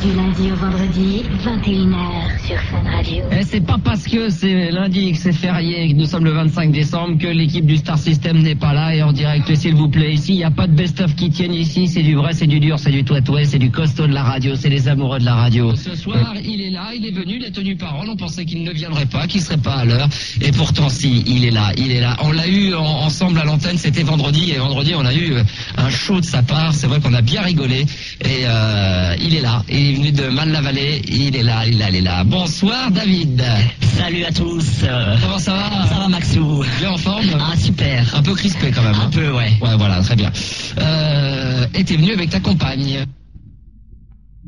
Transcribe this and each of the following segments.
Du lundi au vendredi, 21h sur Fun Radio. Et c'est pas parce que c'est lundi, que c'est férié, et que nous sommes le 25 décembre que l'équipe du Star System n'est pas là. Et en direct, s'il vous plaît, ici, il n'y a pas de best-of qui tiennent ici. C'est du vrai, c'est du dur, c'est du touatoué, c'est du costaud de la radio, c'est les amoureux de la radio. Ce soir, il est là, il est venu, il a tenu parole. On pensait qu'il ne viendrait pas, qu'il serait pas à l'heure. Et pourtant, si, il est là, il est là. On l'a eu ensemble à l'antenne, c'était vendredi. Et vendredi, on a eu un show de sa part. C'est vrai qu'on a bien rigolé. Et il est là. Il est venu de Marne-la-Vallée. Il est là, il est là. Bonsoir, David. Salut à tous. Comment ça va? Ça va, Maxou? Bien en forme? Ah, super. Un peu crispé quand même. Un peu, ouais. Ouais, voilà, très bien. Et t'es venu avec ta compagne?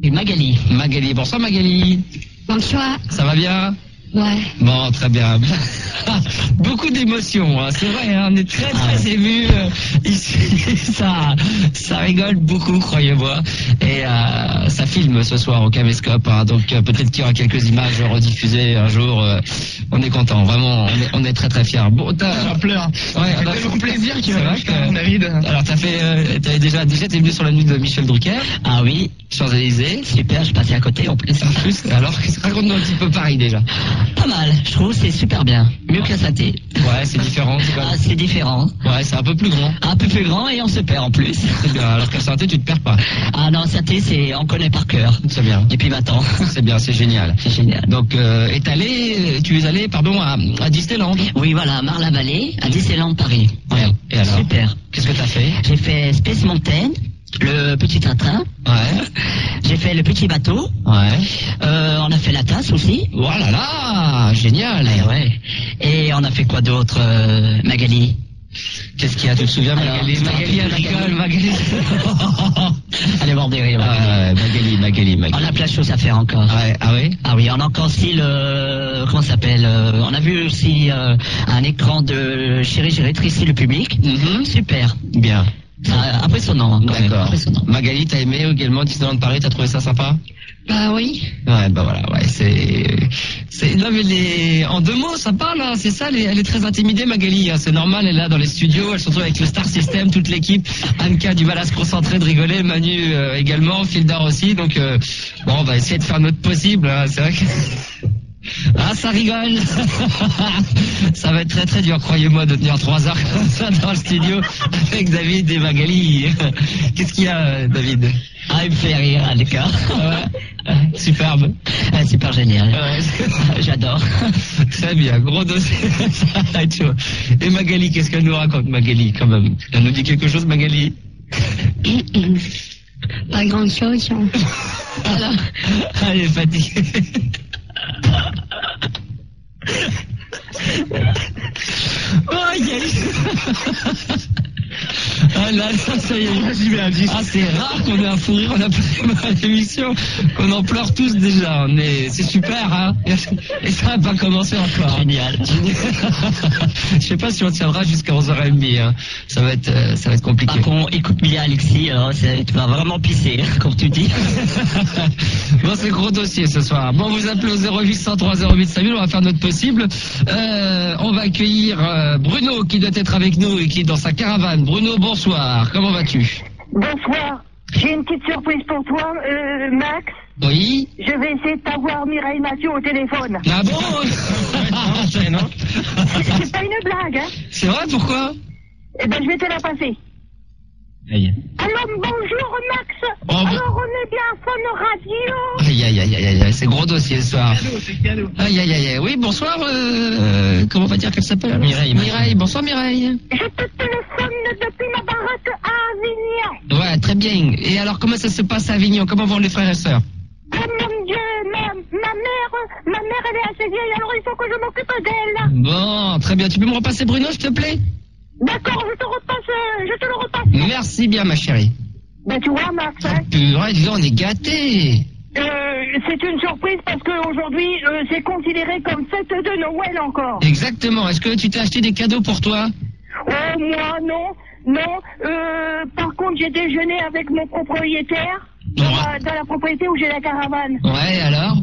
Et Magali. Magali. Bonsoir, Magali. Bonsoir. Ça va bien? Ouais. Bon, très bien. Beaucoup d'émotions, hein. C'est vrai, hein. On est très émus. Ici, ça rigole beaucoup, croyez-moi. Et ça filme ce soir au caméscope, hein. Donc peut-être qu'il y aura quelques images rediffusées un jour. On est content, vraiment. On est très fiers. Bon, j'en pleure. Ouais, c'est tellement plaisir qu'il c'est m'a vrai que David. Alors t'avais déjà t'es venu sur la nuit de Michel Drucker. Ah oui. Champs-Élysées. Super, je passais à côté en plus. Alors raconte-nous un petit peu Paris déjà. Pas mal, je trouve, c'est super bien. Mieux que la Sainté. Ouais, c'est différent. Ah, c'est différent. Ouais, c'est un peu plus grand. Un peu plus grand et on se perd en plus. C'est bien, alors qu'à Sainté, tu te perds pas. Ah non, Sainté, on connaît par cœur. C'est bien. Depuis 20 ans. C'est bien, c'est génial. C'est génial. Donc, tu es allé, à Disneyland. Oui, voilà, à Marne-la-Vallée, à Disneyland Paris. Ouais. Et alors? Super. Qu'est-ce que t'as fait? J'ai fait Space Mountain, le petit train. Ouais. J'ai fait le petit bateau. Ouais. On a fait la tasse aussi. Oh là là, génial. Ouais. Et on a fait quoi d'autre, Magali? Qu'est-ce qu'il y a? Tu te souviens, Magali? Magali, elle rigole, Magali. Elle est morte des rires, Magali. On a plein de choses à faire encore. Ouais. Ah oui? Ah oui, on a encore aussi comment ça s'appelle? On a vu aussi un écran de Chérie, j'ai rétréci le public. Super. Bien. Impressionnant. D'accord. Impressionnant. Magali, t'as aimé également Disneyland Paris? T'as trouvé ça sympa? Bah oui. Ouais, bah voilà, ouais, non mais en 2 mots, ça parle, hein, c'est ça, elle est très intimidée, Magali, hein, c'est normal, elle est là dans les studios, elle se retrouve avec le Star System, toute l'équipe, Anka a du mal à se concentrer, de rigoler, Manu également, Fildar aussi, donc bon, on va essayer de faire notre possible, hein, c'est vrai que... Ah, ça rigole. Ça va être très dur, croyez-moi, de tenir 3 heures comme ça dans le studio avec David et Magali. Qu'est-ce qu'il y a, David? Ah, il me fait rire, à l'écart. Ouais. Superbe. Super génial. Ouais. J'adore. Très bien, gros dossier. Ça va être chaud. Et Magali, qu'est-ce qu'elle nous raconte, Magali, quand même? Elle nous dit quelque chose, Magali? Pas grand chose. Hein. Voilà. Elle est fatiguée. Oh, ah là, ça y est. Ah, c'est rare qu'on ait un fou rire, on a pleuré à l'émission, qu'on en pleure tous déjà. C'est super, hein. Et ça va pas commencer encore. Génial. Je sais pas si on tiendra jusqu'à 11h30, hein. Ça va être compliqué. Par contre, écoute bien, Alexis, alors, tu vas vraiment pisser, comme tu dis. Bon, c'est gros dossier ce soir. Bon, vous appelez au 0803 08 5000, on va faire notre possible. On va accueillir Bruno qui doit être avec nous et qui est dans sa caravane. Bruno, bonsoir. Comment vas-tu? Bonsoir. J'ai une petite surprise pour toi, Max. Oui. Je vais essayer de t'avoir Mireille Mathieu au téléphone. Ah bon? C'est pas une blague, hein? C'est vrai, pourquoi? Eh ben, je vais te la passer. Aïe. Alors, bonjour, Max. Oh, alors, on est bien à Fun Radio. Aïe, c'est gros dossier ce soir. C'est cadeau. Aïe. Oui, bonsoir. Comment on va dire qu'elle s'appelle? Mireille. Bonsoir, Mireille. Je te téléphone depuis ma baraque à Avignon. Ouais, très bien. Et alors, comment ça se passe à Avignon? Comment vont les frères et sœurs? Oh mon Dieu, ma mère, elle est assez vieille, alors il faut que je m'occupe d'elle. Bon, très bien. Tu peux me repasser Bruno, s'il te plaît? D'accord, je te le repasse. Merci bien, ma chérie. Ben, tu vois, Max, hein, Purée, dis donc, on est gâtés. c'est une surprise parce qu'aujourd'hui, c'est considéré comme fête de Noël encore. Exactement. Est-ce que tu t'es acheté des cadeaux pour toi? Oh, moi, non. Par contre, j'ai déjeuné avec mon propriétaire dans la propriété où j'ai la caravane. Ouais, alors?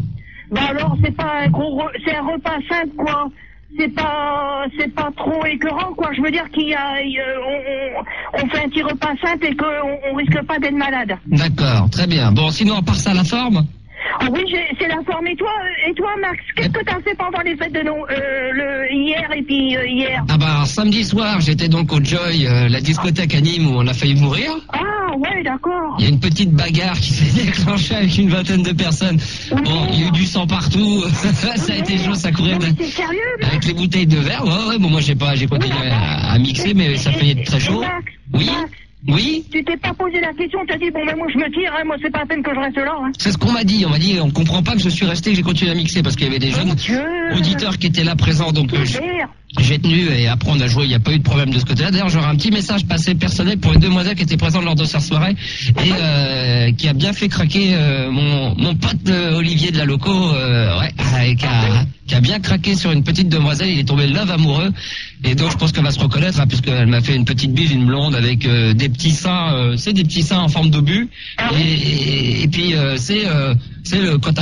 Ben alors, c'est pas un gros... C'est un repas simple, quoi. C'est pas trop écœurant, quoi. Je veux dire on fait un petit repas simple et qu'on risque pas d'être malade. D'accord, très bien. Bon, sinon, on part ça à la forme? Oh oui, c'est la forme. Et toi, Max, qu'est-ce que t'as fait pendant les fêtes de hier et puis hier? Ah bah alors, samedi soir, j'étais donc au Joy, la discothèque à Nîmes où on a failli mourir. Ah ouais, d'accord. Il y a une petite bagarre qui s'est déclenchée avec une vingtaine de personnes. Oui. Bon, il y a eu du sang partout. Ça a été chaud, ça courait. Non, mais c'est sérieux, Max? Avec les bouteilles de verre, ouais, bon moi j'ai continué à mixer, mais ça fait très chaud. Max, Oui. Max, Oui, tu t'es pas posé la question, t'as dit bon ben moi je me tire, hein, moi c'est pas la peine que je reste là. Hein. c'est ce qu'on m'a dit. On m'a dit, on comprend pas que je suis resté, que j'ai continué à mixer parce qu'il y avait des jeunes auditeurs qui étaient là présents, donc j'ai tenu et après on a joué, il n'y a pas eu de problème de ce côté-là. D'ailleurs, j'aurais un petit message passé personnel pour une demoiselle qui était présente lors de cette soirée et qui a bien fait craquer mon pote Olivier de la loco, qui a bien craqué sur une petite demoiselle. Il est tombé love amoureux et donc je pense qu'elle va se reconnaître hein, puisqu'elle m'a fait une petite bise, une blonde avec des petits seins, c'est des petits seins en forme d'obus et puis c'est le quand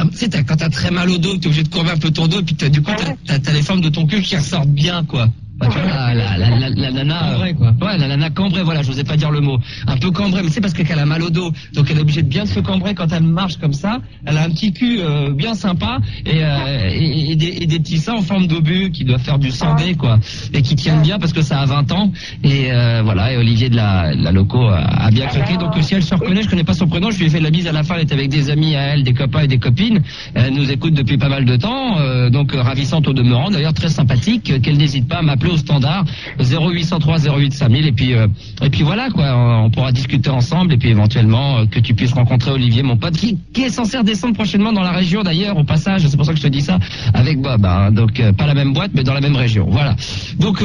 t'as très mal au dos, que t'es obligé de courber un peu ton dos et puis du coup t'as les formes de ton cul qui ressortent bien quoi. Bah, tu vois, la nana cambrée, quoi. Ouais, la nana cambrée, voilà, je n'osais pas dire le mot. Un peu cambrée, mais c'est parce qu'elle a mal au dos. Donc elle est obligée de bien se cambrer quand elle marche comme ça. Elle a un petit cul bien sympa et des petits seins en forme d'obus qui doivent faire du 100D, quoi. Et qui tiennent bien parce que ça a 20 ans. Et voilà, et Olivier de la loco a bien craqué. Donc si elle se reconnaît, je connais pas son prénom, je lui ai fait la bise à la fin, elle était avec des amis à elle, des copains et des copines. Elle nous écoute depuis pas mal de temps, donc ravissante au demeurant, d'ailleurs très sympathique, qu'elle n'hésite pas à m'appeler au standard 0803 08 5000 et puis voilà quoi, on pourra discuter ensemble et puis éventuellement que tu puisses rencontrer Olivier, mon pote qui est censé redescendre prochainement dans la région d'ailleurs au passage, c'est pour ça que je te dis ça, avec Bob hein, donc pas la même boîte mais dans la même région, voilà. Donc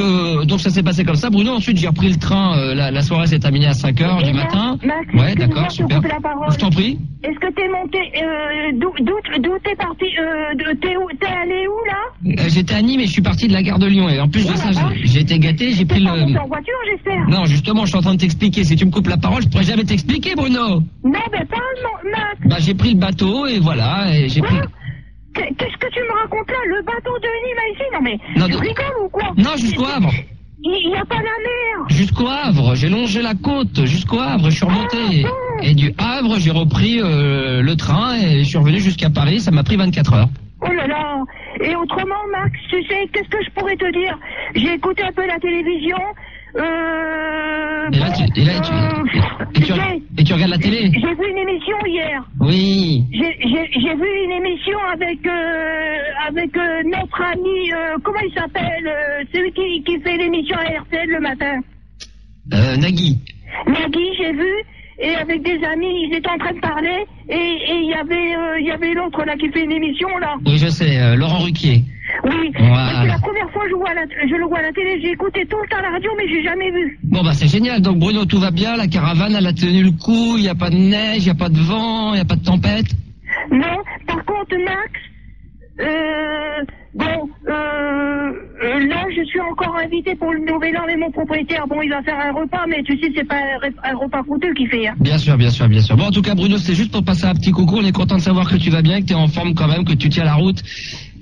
ça s'est passé comme ça Bruno. Ensuite j'ai repris le train, la soirée s'est terminée à 5h du matin. Max, ouais d'accord, super, je t'en prie. Est-ce que t'es monté d'où t'es parti, t'es allé où là? J'étais à Nîmes et je suis parti de la gare de Lyon et en plus de ça j'ai été gâté, j'ai pris le... en voiture, j'espère. Non, justement, je suis en train de t'expliquer. Si tu me coupes la parole, je pourrais jamais t'expliquer, Bruno. Non, mais pas Max. Bah, j'ai pris le bateau et voilà, et j'ai pris... Qu'est-ce que tu me racontes là? Le bateau de Nîmes ici? Non, mais tu rigoles ou quoi? Non, jusqu'au Havre. Il n'y a pas la mer. Jusqu'au Havre, j'ai longé la côte, jusqu'au Havre, je suis remonté. Et du Havre, j'ai repris le train et je suis revenu jusqu'à Paris, ça m'a pris 24 heures. Oh là là. Et autrement, Max, tu sais, qu'est-ce que je pourrais te dire? J'ai écouté un peu la télévision. Et tu regardes la télé? J'ai vu une émission hier. Oui. J'ai vu une émission avec notre ami, comment il s'appelle, celui qui fait l'émission à RTL le matin. Nagui. Nagui, j'ai vu. Et avec des amis, ils étaient en train de parler, et il y avait l'autre là qui fait une émission là. Oui, je sais, Laurent Ruquier. Oui, voilà. C'est la première fois que je le vois à la télé, j'ai écouté tout le temps la radio, mais j'ai jamais vu. Bon bah c'est génial, donc Bruno, tout va bien, la caravane elle a tenu le coup, il n'y a pas de neige, il n'y a pas de vent, il n'y a pas de tempête? Non, par contre Max, là je suis encore invité pour le nouvel an, mais mon propriétaire, bon il va faire un repas, mais tu sais c'est pas un repas coûteux qu'il fait. Hein. Bien sûr. Bon en tout cas Bruno, c'est juste pour passer un petit coucou, on est content de savoir que tu vas bien, que tu es en forme quand même, que tu tiens la route.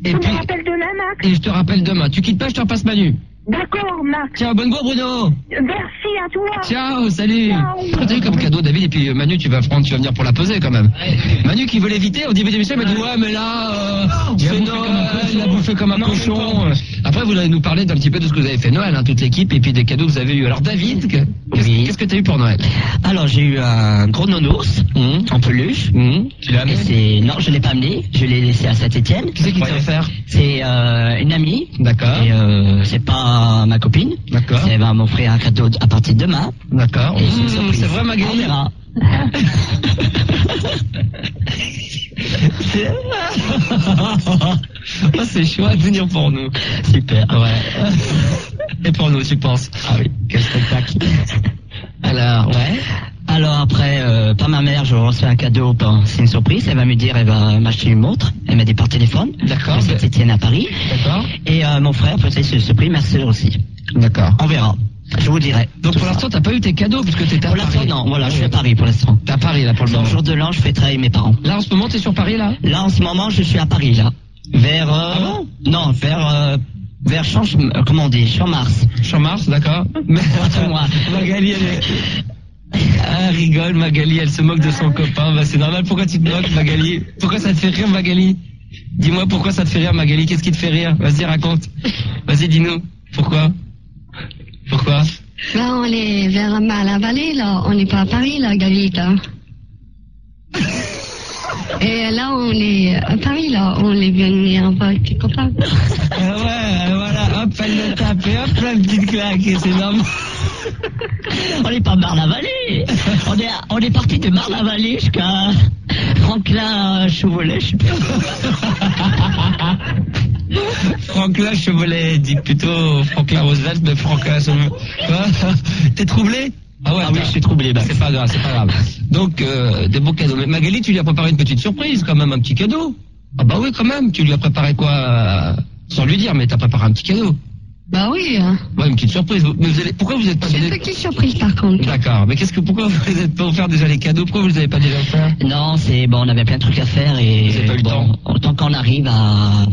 Et tu me rappelles demain Max? Et je te rappelle demain, tu quittes pas, je te repasse Manu. D'accord, Max. Ciao, bonne go, Bruno. Merci à toi. Ciao, salut. Ciao. T'as eu comme cadeau, David, et puis Manu, tu vas venir pour la poser quand même. Manu qui veut l'éviter, au début de l'émission, il m'a dit ouais, mais là, c'est Noël, il a bouffé comme un cochon. Après, vous allez nous parler d'un petit peu de ce que vous avez fait Noël, hein, toute l'équipe, et puis des cadeaux que vous avez eu. Alors, David, qu'est-ce que t'as eu pour Noël? Alors, j'ai eu un gros nounours en peluche. Tu l'as amené? Non, je l'ai pas amené. Je l'ai laissé à Saint-Étienne. Qui c'est qui t'a offert? C'est une amie. D'accord. Et c'est pas ma copine. D'accord. Elle va m'offrir un cadeau à partir de demain. D'accord. C'est vrai, Magali? On verra. Oh, c'est chouette de venir pour nous. Super. Ouais. Et pour nous, tu penses? Ah oui, quel spectacle. Alors, ouais. Alors après, par ma mère, je reçois un cadeau. C'est une surprise. Elle va me dire, elle va m'acheter une montre. Elle m'a dit par téléphone. D'accord. C'est Étienne à Paris. D'accord. Et mon frère, peut-être c'est surprise, ma sœur aussi. D'accord. On verra. Je vous dirai. Donc pour l'instant, t'as pas eu tes cadeaux puisque t'étais à Paris. Pour l'instant, non. Voilà, je suis à Paris pour l'instant. T'es à Paris là pour le moment. Jour de l'an, je fais travailler mes parents. Là en ce moment, t'es sur Paris là? Là en ce moment, je suis à Paris là. Vers non, vers comment on dit, Champ-Mars. Champ-Mars, d'accord. Mais moi. Magali, elle est... Elle rigole, Magali, elle se moque de son copain. Bah, c'est normal, pourquoi tu te moques, Magali? Pourquoi ça te fait rire, Magali? Dis-moi pourquoi ça te fait rire, Magali. Qu'est-ce qui te fait rire? Vas-y, raconte. Vas-y, dis-nous. Pourquoi? Là, on est vers la vallée, là. On n'est pas à Paris, là, Galit, là. Et là, on est à Paris, là. On est venu en voir tes copains. Ouais, voilà, hop, elle le tape et hop, plein de petites claques, et c'est normal. On n'est pas Marne-la-Vallée. On est parti de Marne-la-Vallée jusqu'à Franklin-Chauvelet, je sais pas. Franklin Chauvelet, dit plutôt Franklin Roosevelt, mais Franklin Chauvelet. T'es troublé? Ah oui, je suis troublé. Bah, c'est pas grave. Donc, des beaux cadeaux. Mais Magali, tu lui as préparé une petite surprise, quand même, un petit cadeau. Ah bah oui, quand même. Tu lui as préparé quoi? Sans lui dire, mais t'as préparé un petit cadeau. Bah oui. Hein. Ouais, une petite surprise. Mais pourquoi vous êtes pas C'est une petite surprise, par contre. D'accord. Mais pourquoi vous êtes pas offert déjà les cadeaux? Pourquoi vous les avez pas déjà offerts? Non, on avait plein de trucs à faire et vous avez pas eu le temps. Autant qu'on arrive à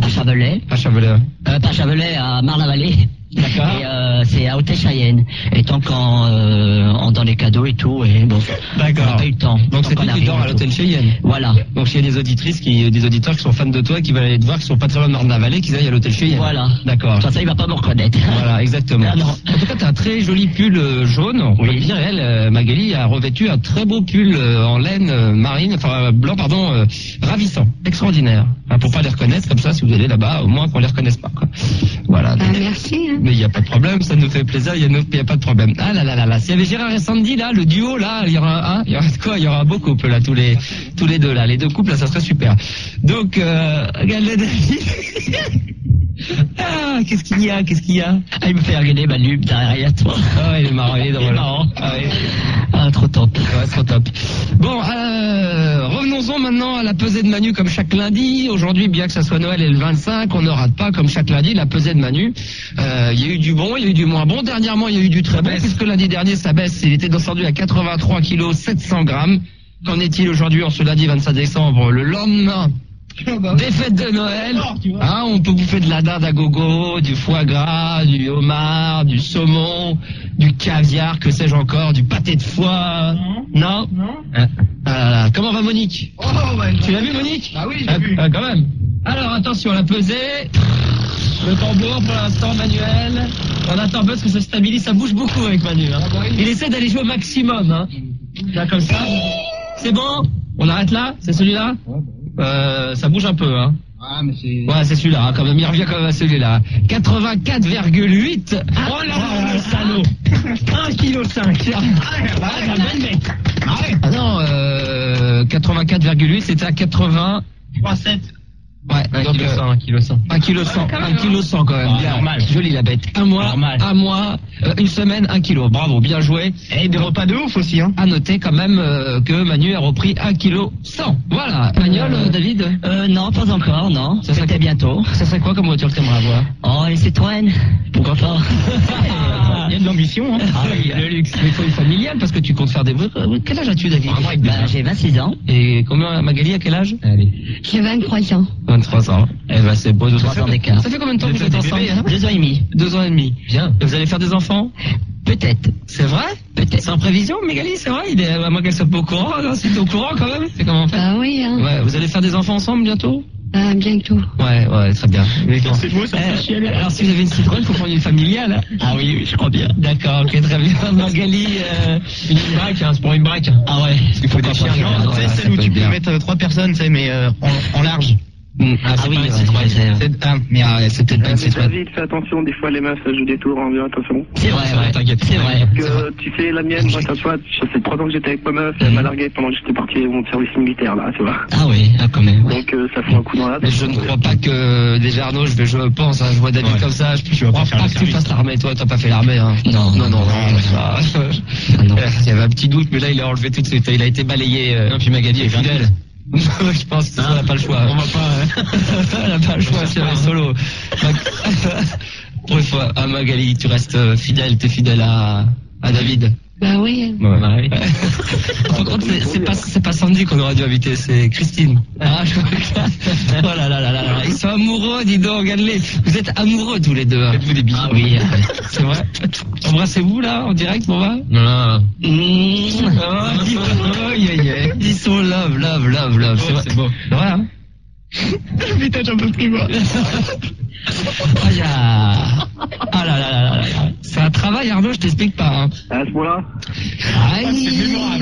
Chavelet. À Chavelet. Pas Chavelet, à Marne-la-Vallée. D'accord. Et c'est à Hôtel-Chayenne. Et tant qu'on dans les cadeaux et tout, et bon. D'accord. On n'a pas eu le temps. Donc c'est toi qui dors à l'hôtel Chayenne. Voilà. Donc s'il y a des auditeurs qui sont fans de toi, qui veulent aller te voir, qui sont pas très loin de Marne-la-Vallée, qui aillent à l'hôtel Chayenne. Voilà. D'accord. Ça, il va pas me reconnaître. Voilà, exactement. Ah, non. En tout cas, t'as un très joli pull jaune. On peut le dire, Magali a revêtu un très beau pull en laine marine, blanc, ravissant, extraordinaire. Pour pas les reconnaître, comme ça, si vous allez là-bas, au moins qu'on les reconnaisse pas, quoi. Voilà. Bah, merci. Hein. Mais il n'y a pas de problème, ça nous fait plaisir, il n'y a pas de problème. Ah là. S'il y avait Gérard et Sandy, là, le duo, là, il y aura un beau couple, là, tous les deux, là. Les deux couples, là, ça serait super. Donc, regarde-le, David. Ah, qu'est-ce qu'il y a? Il me fait regarder ma lube derrière toi. Ah, il est marrant, il est drôle. Ah, oui. Trop top. Ouais, trop top. Bon, revenons-en maintenant à la pesée de Manu comme chaque lundi. Aujourd'hui, bien que ça soit Noël et le 25, on ne rate pas comme chaque lundi la pesée de Manu. Il y a eu du bon, il y a eu du moins bon. Dernièrement, il y a eu du très bon, puisque lundi dernier, ça baisse. Il était descendu à 83 kg 700 grammes. Qu'en est-il aujourd'hui, en ce lundi 25 décembre, le lendemain des fêtes de Noël? On peut bouffer de la dinde à gogo, du foie gras, du homard, du saumon, du caviar, que sais-je encore, du pâté de foie. Non. Comment va Monique? Tu l'as vu, Monique? Ah oui, j'ai vu. Quand même. Alors attention, la pesée. Le tambour pour l'instant, Manuel. On attend un peu parce que ça stabilise, ça bouge beaucoup avec Manu. Hein. Il essaie d'aller jouer au maximum. Hein. Là, comme ça. C'est bon? On arrête là? C'est celui-là? Ça bouge un peu, hein. Ah, mais c'est... Ouais, c'est celui-là, hein, quand même. Il revient quand même à celui-là. 84,8. Oh là, le salaud. 1,5 kg. Ah non, 84,8, c'était à 80. 3,7. Ouais, 1,1 kg. 1,1 kg quand même. Bien, normal. Jolie la bête. Un mois, une semaine, 1 kg. Bravo, bien joué. Et des repas de ouf aussi, hein. À noter quand même que Manu a repris 1,1 kg. Voilà. Pagnol, David? Non, pas encore, non. Ça serait C'était bientôt. Ça serait quoi comme voiture que t'aimerais avoir? Oh, les Citroën. Pourquoi pas? Il y a de l'ambition, hein. Ah oui, le luxe. Mais il faut une familiale parce que tu comptes faire des... Quel âge as-tu, David? J'ai 26 ans. Et combien, Magali, à quel âge? J'ai 23 ans. 23 ans. Eh ben, c'est beau. 3 ans d'écart. Ça fait combien de temps que vous êtes ensemble? 2 ans et demi. 2 ans et demi. Bien. Et vous allez faire des enfants? Peut-être. C'est vrai? Peut-être. C'est en prévision, Magali, c'est vrai? À moins qu'elle soit pas au courant, hein, si t'es au courant quand même. C'est comment on fait? Ah oui, hein. Ouais, vous allez faire des enfants ensemble bientôt? Bientôt. Ouais, très bien. C'est beau, ça fait chier. Alors, si vous avez une Citroën, il faut prendre une familiale. Hein. Ah oui, je crois bien. D'accord, ok, très bien. Magali, une braque, hein, c'est pour une braque. Ah ouais. Il faut des chiens. Non, Tu sais, celle où tu peux mettre 3 personnes, tu sais, mais en large. Ah oui, ouais, c'est peut-être pas une Citroën. David, fais attention, des fois les meufs jouent des tours en vieux, attention. C'est vrai, ouais. T'inquiète. C'est vrai. Que tu sais, la mienne, moi, ça soit, ça fait 3 ans que j'étais avec ma meuf, elle m'a largué pendant que j'étais parti au service militaire, là, tu vois. Ah oui, quand même. Ouais. Donc, ça fout un coup dans la Mais tête. je ne crois pas que, déjà Arnaud, je pense, hein, je vois David comme ça, je crois pas que tu fasses l'armée, toi, t'as pas fait l'armée, hein. Non. Ça, il y avait un petit doute, mais là, il a enlevé tout de suite, il a été balayé, puis Magali est fidèle. Je pense que ça, on n'a pas le choix. On va pas, on n'a pas le choix, c'est solo. Pour une fois, Magali, tu restes fidèle, t'es fidèle à David. Bah oui. Ouais. Par contre, c'est pas Sandy qu'on aurait dû inviter, c'est Christine. Ah, je vois que... Oh là là là là là. Ils sont amoureux, dis donc, regarde-les. Vous êtes amoureux tous les deux. Faites-vous des bisous. Ah oui, c'est vrai. Embrassez-vous là, en direct, mon va. Non. Ils sont love. C'est vrai. C'est beau. C'est vrai, hein. Putain, j'en peux plus, moi. Ah là là. C'est un travail, Arnaud, je t'explique pas. Hein. À ce moment-là.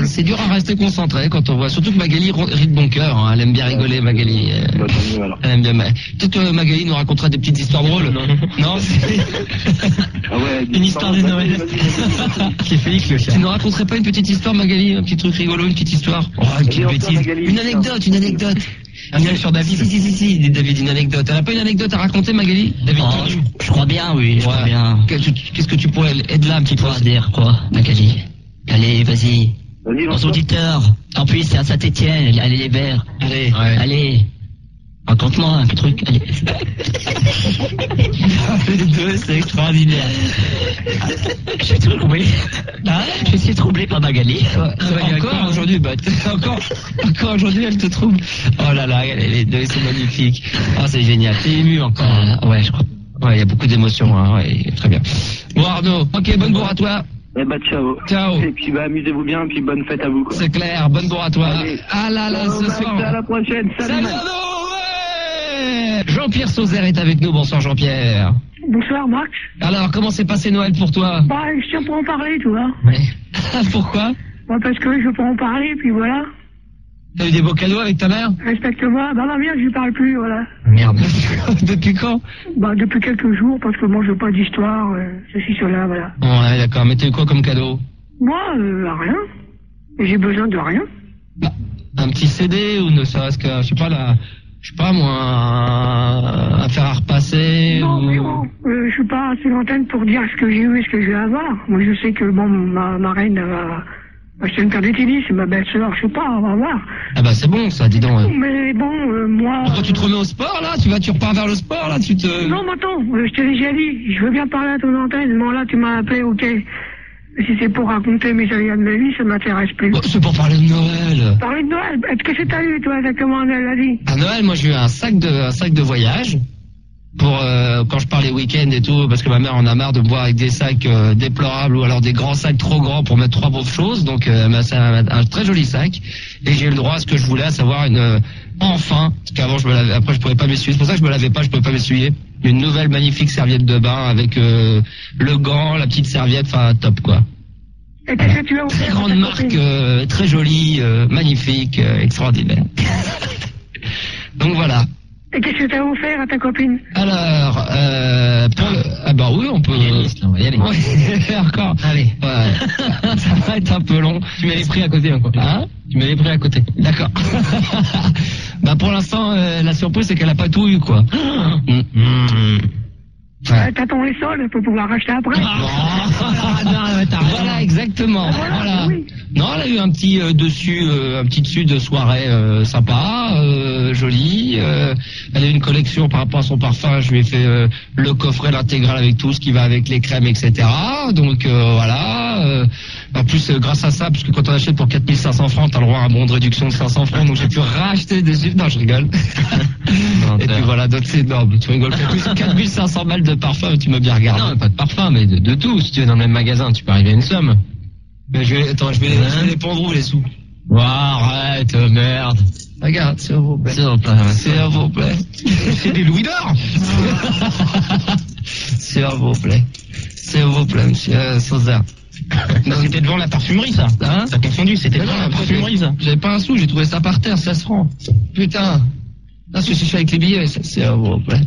C'est dur à rester concentré quand on voit. Surtout que Magali rit de bon cœur. Hein. Elle aime bien rigoler, Magali. Bah, tant mieux, alors. Elle aime bien. Peut-être Magali nous racontera des petites histoires drôles. Non. Ah ouais, Une histoire de Noël. Qui est Félix le chien. Tu ne raconterais pas une petite histoire, Magali? Un petit truc rigolo, une petite histoire? Oh, une petite Vas-y, bêtise. Magali, Une anecdote. Un duel sur David. Si, David, une anecdote. Elle n'a pas une anecdote à raconter, Magali? David, Je crois bien, oui, je crois bien. Qu'est-ce que tu pourrais aider là un petit peu? Toi, dire quoi, Magali? Allez, vas-y. Vas-y, Aux lance-toi. auditeurs. En plus, c'est à Saint-Etienne. Allez, les Verts. Allez. Ouais. Allez. Raconte-moi un truc. Allez. Les deux, c'est extraordinaire. Je suis troublé. Je suis troublé par Magali. Encore aujourd'hui, encore aujourd'hui, elle te trouble. Oh là là, les deux, c'est magnifique. Oh, c'est génial. T'es ému encore. Ouais, je crois. Ouais, il y a beaucoup d'émotions, hein. Ouais, très bien. Bon, Arnaud. Ok, bonne bourre à toi. Eh bah, ciao. Ciao. Et puis, bah, amusez-vous bien, puis bonne fête à vous, quoi. C'est clair, bonne bourre à toi. Allez. Ah là là, Ciao, ce Max, soir. à la prochaine. Salut, Salut Max. Arnaud, ouais. Jean-Pierre Sauzère est avec nous. Bonsoir, Jean-Pierre. Bonsoir, Max. Alors, comment s'est passé Noël pour toi? Bah, je tiens pour en parler, tu vois. Pourquoi? Bah, parce que je peux en parler, puis voilà. T'as eu des beaux cadeaux avec ta mère? Respecte-moi. Bah, ma mère, je lui parle plus, voilà. Merde. Depuis quand? Bah, depuis quelques jours, parce que moi, je veux pas d'histoire, ceci, cela, voilà. Ouais, d'accord. Mais t'as eu quoi comme cadeau? Moi, rien. Et j'ai besoin de rien. Bah, un petit CD ou ne serait-ce que, je sais pas moi, un fer à repasser Non, ou... mais bon, je suis pas assez lointaine pour dire ce que j'ai eu et ce que je vais avoir. Moi, je sais que, bon, ma reine va acheter une paire de tennis, et ma belle-sœur, je sais pas, on va voir. Ah bah c'est bon ça, dis donc. Mais bon, moi... Pourquoi tu te remets au sport là? Tu repars vers le sport là? Non, mais attends, je t'ai déjà dit, je veux bien parler à ton antenne, bon là, tu m'as appelé, ok. Si c'est pour raconter mes aléas de ma vie, ça m'intéresse plus. Bon, c'est pour parler de Noël. Parler de Noël, qu'est-ce que t'as eu, toi, exactement, elle l'a dit? À Noël, moi j'ai eu un sac de voyage pour quand je pars les week-ends et tout, parce que ma mère en a marre de me voir avec des sacs déplorables ou alors des grands sacs trop grands pour mettre 3 pauvres choses. Donc elle m'a fait un très joli sac et j'ai eu le droit à ce que je voulais, à savoir enfin, parce qu'avant après je pouvais pas m'essuyer. C'est pour ça que je me lavais pas, je pouvais pas m'essuyer. Une nouvelle magnifique serviette de bain avec le gant, la petite serviette, enfin top quoi. Et qu'est-ce que tu as offert Très à grande ta marque, copine? très jolie, magnifique, extraordinaire. Donc voilà. Et qu'est-ce que tu as offert à ta copine? Alors, ah bah oui, on peut... On va y aller. Ouais, encore. Allez. Ouais. Ça va être un peu long. Tu mets les prix à côté, encore. Hein? Tu mets les prix à côté. D'accord. Bah pour l'instant, la surprise, c'est qu'elle a pas tout eu, quoi. Ouais. T'attends les soldes pour pouvoir racheter après. Voilà, exactement. Voilà. Oui. Non, elle a eu un petit dessus de soirée sympa, joli. Elle a eu une collection par rapport à son parfum. Je lui ai fait le coffret, l'intégrale avec tout ce qui va avec les crèmes, etc. Donc voilà. En plus, grâce à ça, parce que quand on achète pour 4500 francs, t'as le droit à un bon de réduction de 500 francs. Donc j'ai pu racheter dessus. Non, je rigole. Et puis voilà, d'autres c'est énorme. Tu rigoles. 4500 balles de parfum, tu m'as bien regardé. Non, pas de parfum, mais de tout. Si tu es dans le même magasin, tu peux arriver à une somme. Mais je vais les pendre où les sous? Oh, arrête, merde. Regarde, s'il vous plaît. S'il vous plaît. C'est des louis d'or. S'il vous plaît. S'il vous plaît, monsieur Sauzère. C'était devant la parfumerie, ça. Hein? T'as confondu, c'était devant la parfumerie, ça. J'avais pas un sou, j'ai trouvé ça par terre, 16 francs. Putain. Non, parce que je suis avec les billets, s'il vous plaît.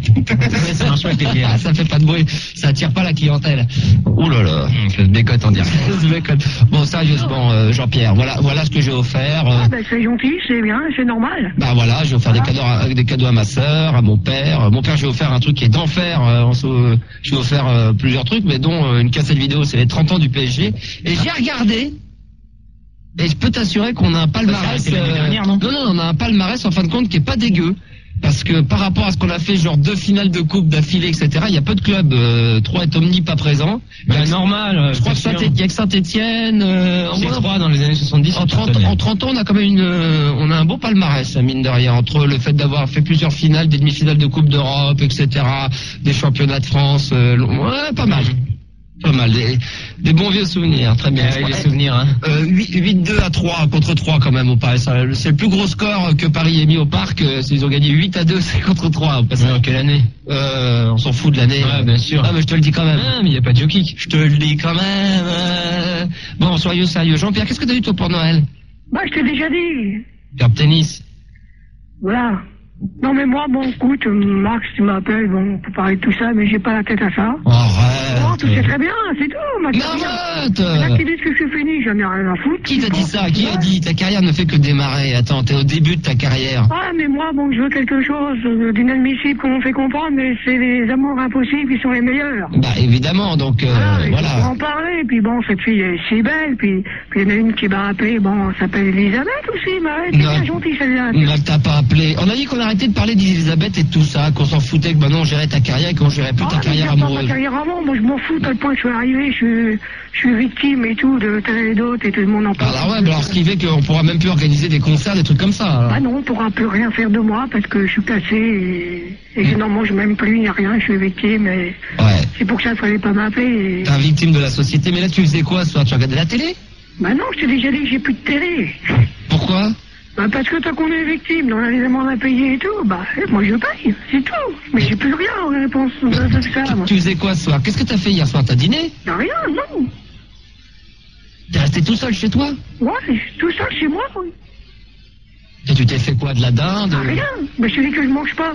Ça marche pas avec les billets. Ah, ça fait pas de bruit, ça attire pas la clientèle. Ouh là là. Je décote en direct. Je déconne. Bon, sérieusement, Jean-Pierre, voilà ce que j'ai offert. Ah, ben, c'est gentil, c'est bien, c'est normal. Bah voilà, j'ai offert des cadeaux à ma sœur, à mon père. Mon père, j'ai offert un truc qui est d'enfer. J'ai offert plusieurs trucs, mais dont une cassette vidéo, c'est les 30 ans du PSG. Et j'ai regardé. Et je peux t'assurer qu'on a un palmarès. Ça, c'est l'année dernière, non Non, on a un palmarès en fin de compte qui est pas dégueu. Parce que par rapport à ce qu'on a fait, genre 2 finales de coupe d'affilée, etc., il y a peu de clubs. 3 est Omni pas présent. Normal. Je crois qu'il y a que Saint-Etienne. C'est 3 dans les années 70. En 30 ans, on a quand même on a un beau palmarès, mine de rien, entre le fait d'avoir fait plusieurs finales, des demi-finales de Coupe d'Europe, etc., des championnats de France. Ouais, pas mal. Pas mal, des bons vieux souvenirs, très bien. Les souvenirs, hein. 8-2 à 3 contre 3 quand même au Paris. C'est le plus gros score que Paris ait mis au parc. Ils ont gagné 8-2, c'est contre 3. En quelle année? On s'en fout de l'année. Ouais, bien sûr. Ah, mais je te le dis quand même. Ah, mais il n'y a pas de jockey. Je te le dis quand même. Bon, soyez sérieux. Jean-Pierre, qu'est-ce que t'as eu toi pour Noël? Bah, je t'ai déjà dit. Faire tennis. Voilà. Non, mais moi, bon, écoute, Max, tu m'appelles, bon, pour parler de tout ça, mais j'ai pas la tête à ça. Arrête. Non, tout c'est très bien, c'est tout, ma Mais carrière. arrête. Là, qui disent que je suis fini, j'en ai rien à foutre. Qui t'a dit ça? Qui a dit? Ta carrière ne fait que démarrer. Attends, t'es au début de ta carrière. Ah, mais moi, bon, je veux quelque chose d'inadmissible qu'on me fait comprendre, mais c'est les amours impossibles qui sont les meilleurs. Bah, évidemment, donc, Et voilà. faut en parler, puis bon, cette fille est si belle, puis il y en a une qui m'a appelé, bon, elle s'appelle Elisabeth aussi, mais elle est Non. bien gentille, celle-là. Non, t'as pas appelé. On a dit qu'on arrêtait de parler d'Elisabeth et de tout ça, qu'on s'en foutait, que maintenant on gérait ta carrière et qu'on gérait plus ta carrière mais amoureuse. ma carrière avant, moi je m'en fous, tel point que je suis arrivé, je suis victime et tout, de tel et d'autres, et tout le monde en parle. Alors ouais, alors ce qui fait qu'on pourra même plus organiser des concerts, des trucs comme ça. Alors. Ah non, on pourra plus rien faire de moi parce que je suis cassé et je n'en mange même plus, il n'y a rien, je suis victime et Ouais. c'est pour ça qu'il fallait pas m'appeler. T'es un victime de la société, mais là tu faisais quoi ce soir? Tu regardais la télé? Bah non, je t'ai déjà dit que j'ai plus de télé. Pourquoi? Bah parce que tant qu'on est victime, on a des amendes à payer et tout, bah moi je paye, c'est tout. Mais j'ai plus rien en réponse à ça. Moi. Tu faisais quoi ce soir? Qu'est-ce que t'as fait hier soir? T'as dîné? Y'a rien, non. T'es resté tout seul chez toi? Ouais, je suis tout seul chez moi, oui. Et tu t'es fait quoi? De la dinde? Rien, bah je te dis que je mange pas.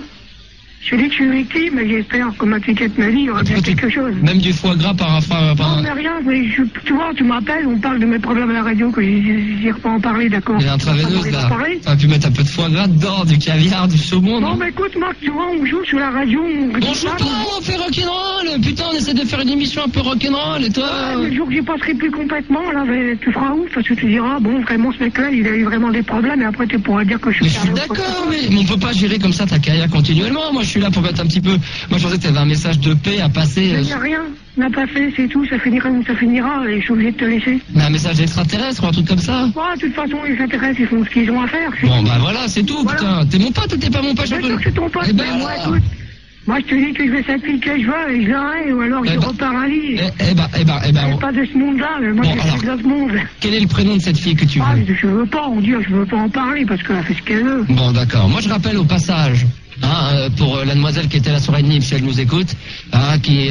Je te dis que je suis victime, mais j'espère, comme ma piquette m'a dit, il y aura bien quelque chose. Même du foie gras par Non, mais rien, mais tu vois, tu m'appelles, on parle de mes problèmes à la radio, que j'irai pas en parler, d'accord. Il y a un intraveineuse là. Parler. T'aurais pu mettre un peu de foie gras dedans, du caviar, du saumon, Non, non? mais écoute, Marc, tu vois, on joue sur la radio, On joue pas, on fait rock'n'roll. Putain, on essaie de faire une émission un peu rock'n'roll, et toi? Le jour que j'y passerai plus complètement, là, tu feras ouf, parce que tu diras, bon, vraiment, ce mec-là, il a eu vraiment des problèmes, et après, tu pourras dire que je Mais suis je suis d'accord, mais on peut pas gérer comme ça ta carrière continuellement. Moi, je suis là pour mettre un petit peu. Moi, je pensais que tu avais un message de paix à passer. Il n'y a rien, on n'a pas fait, c'est tout, ça finira où ça finira, et je suis obligé de te laisser. Mais un message extraterrestre ou un truc comme ça? Ouais, de toute façon, ils s'intéressent, ils font ce qu'ils ont à faire. Bon, bah voilà, c'est tout, Voilà. putain. T'es mon pote ou t'es pas mon pote? Bien sûr que c'est ton pote, Eh ben mais moi, voilà. écoute, moi, je te dis que je vais s'appliquer, je veux, et je l'aurai, ou alors je Eh ben- repars à Lille. Eh ben, Je pas de ce monde-là, mais moi, Bon, je alors. suis de ce monde. quel est le prénom de cette fille que tu Ah, veux? je veux pas, on dit, je veux pas en parler, parce qu'elle a fait ce qu'elle veut. Bon, d'accord. Moi, je rappelle au passage, pour la demoiselle qui était à la soirée de Nîmes, si elle nous écoute, qui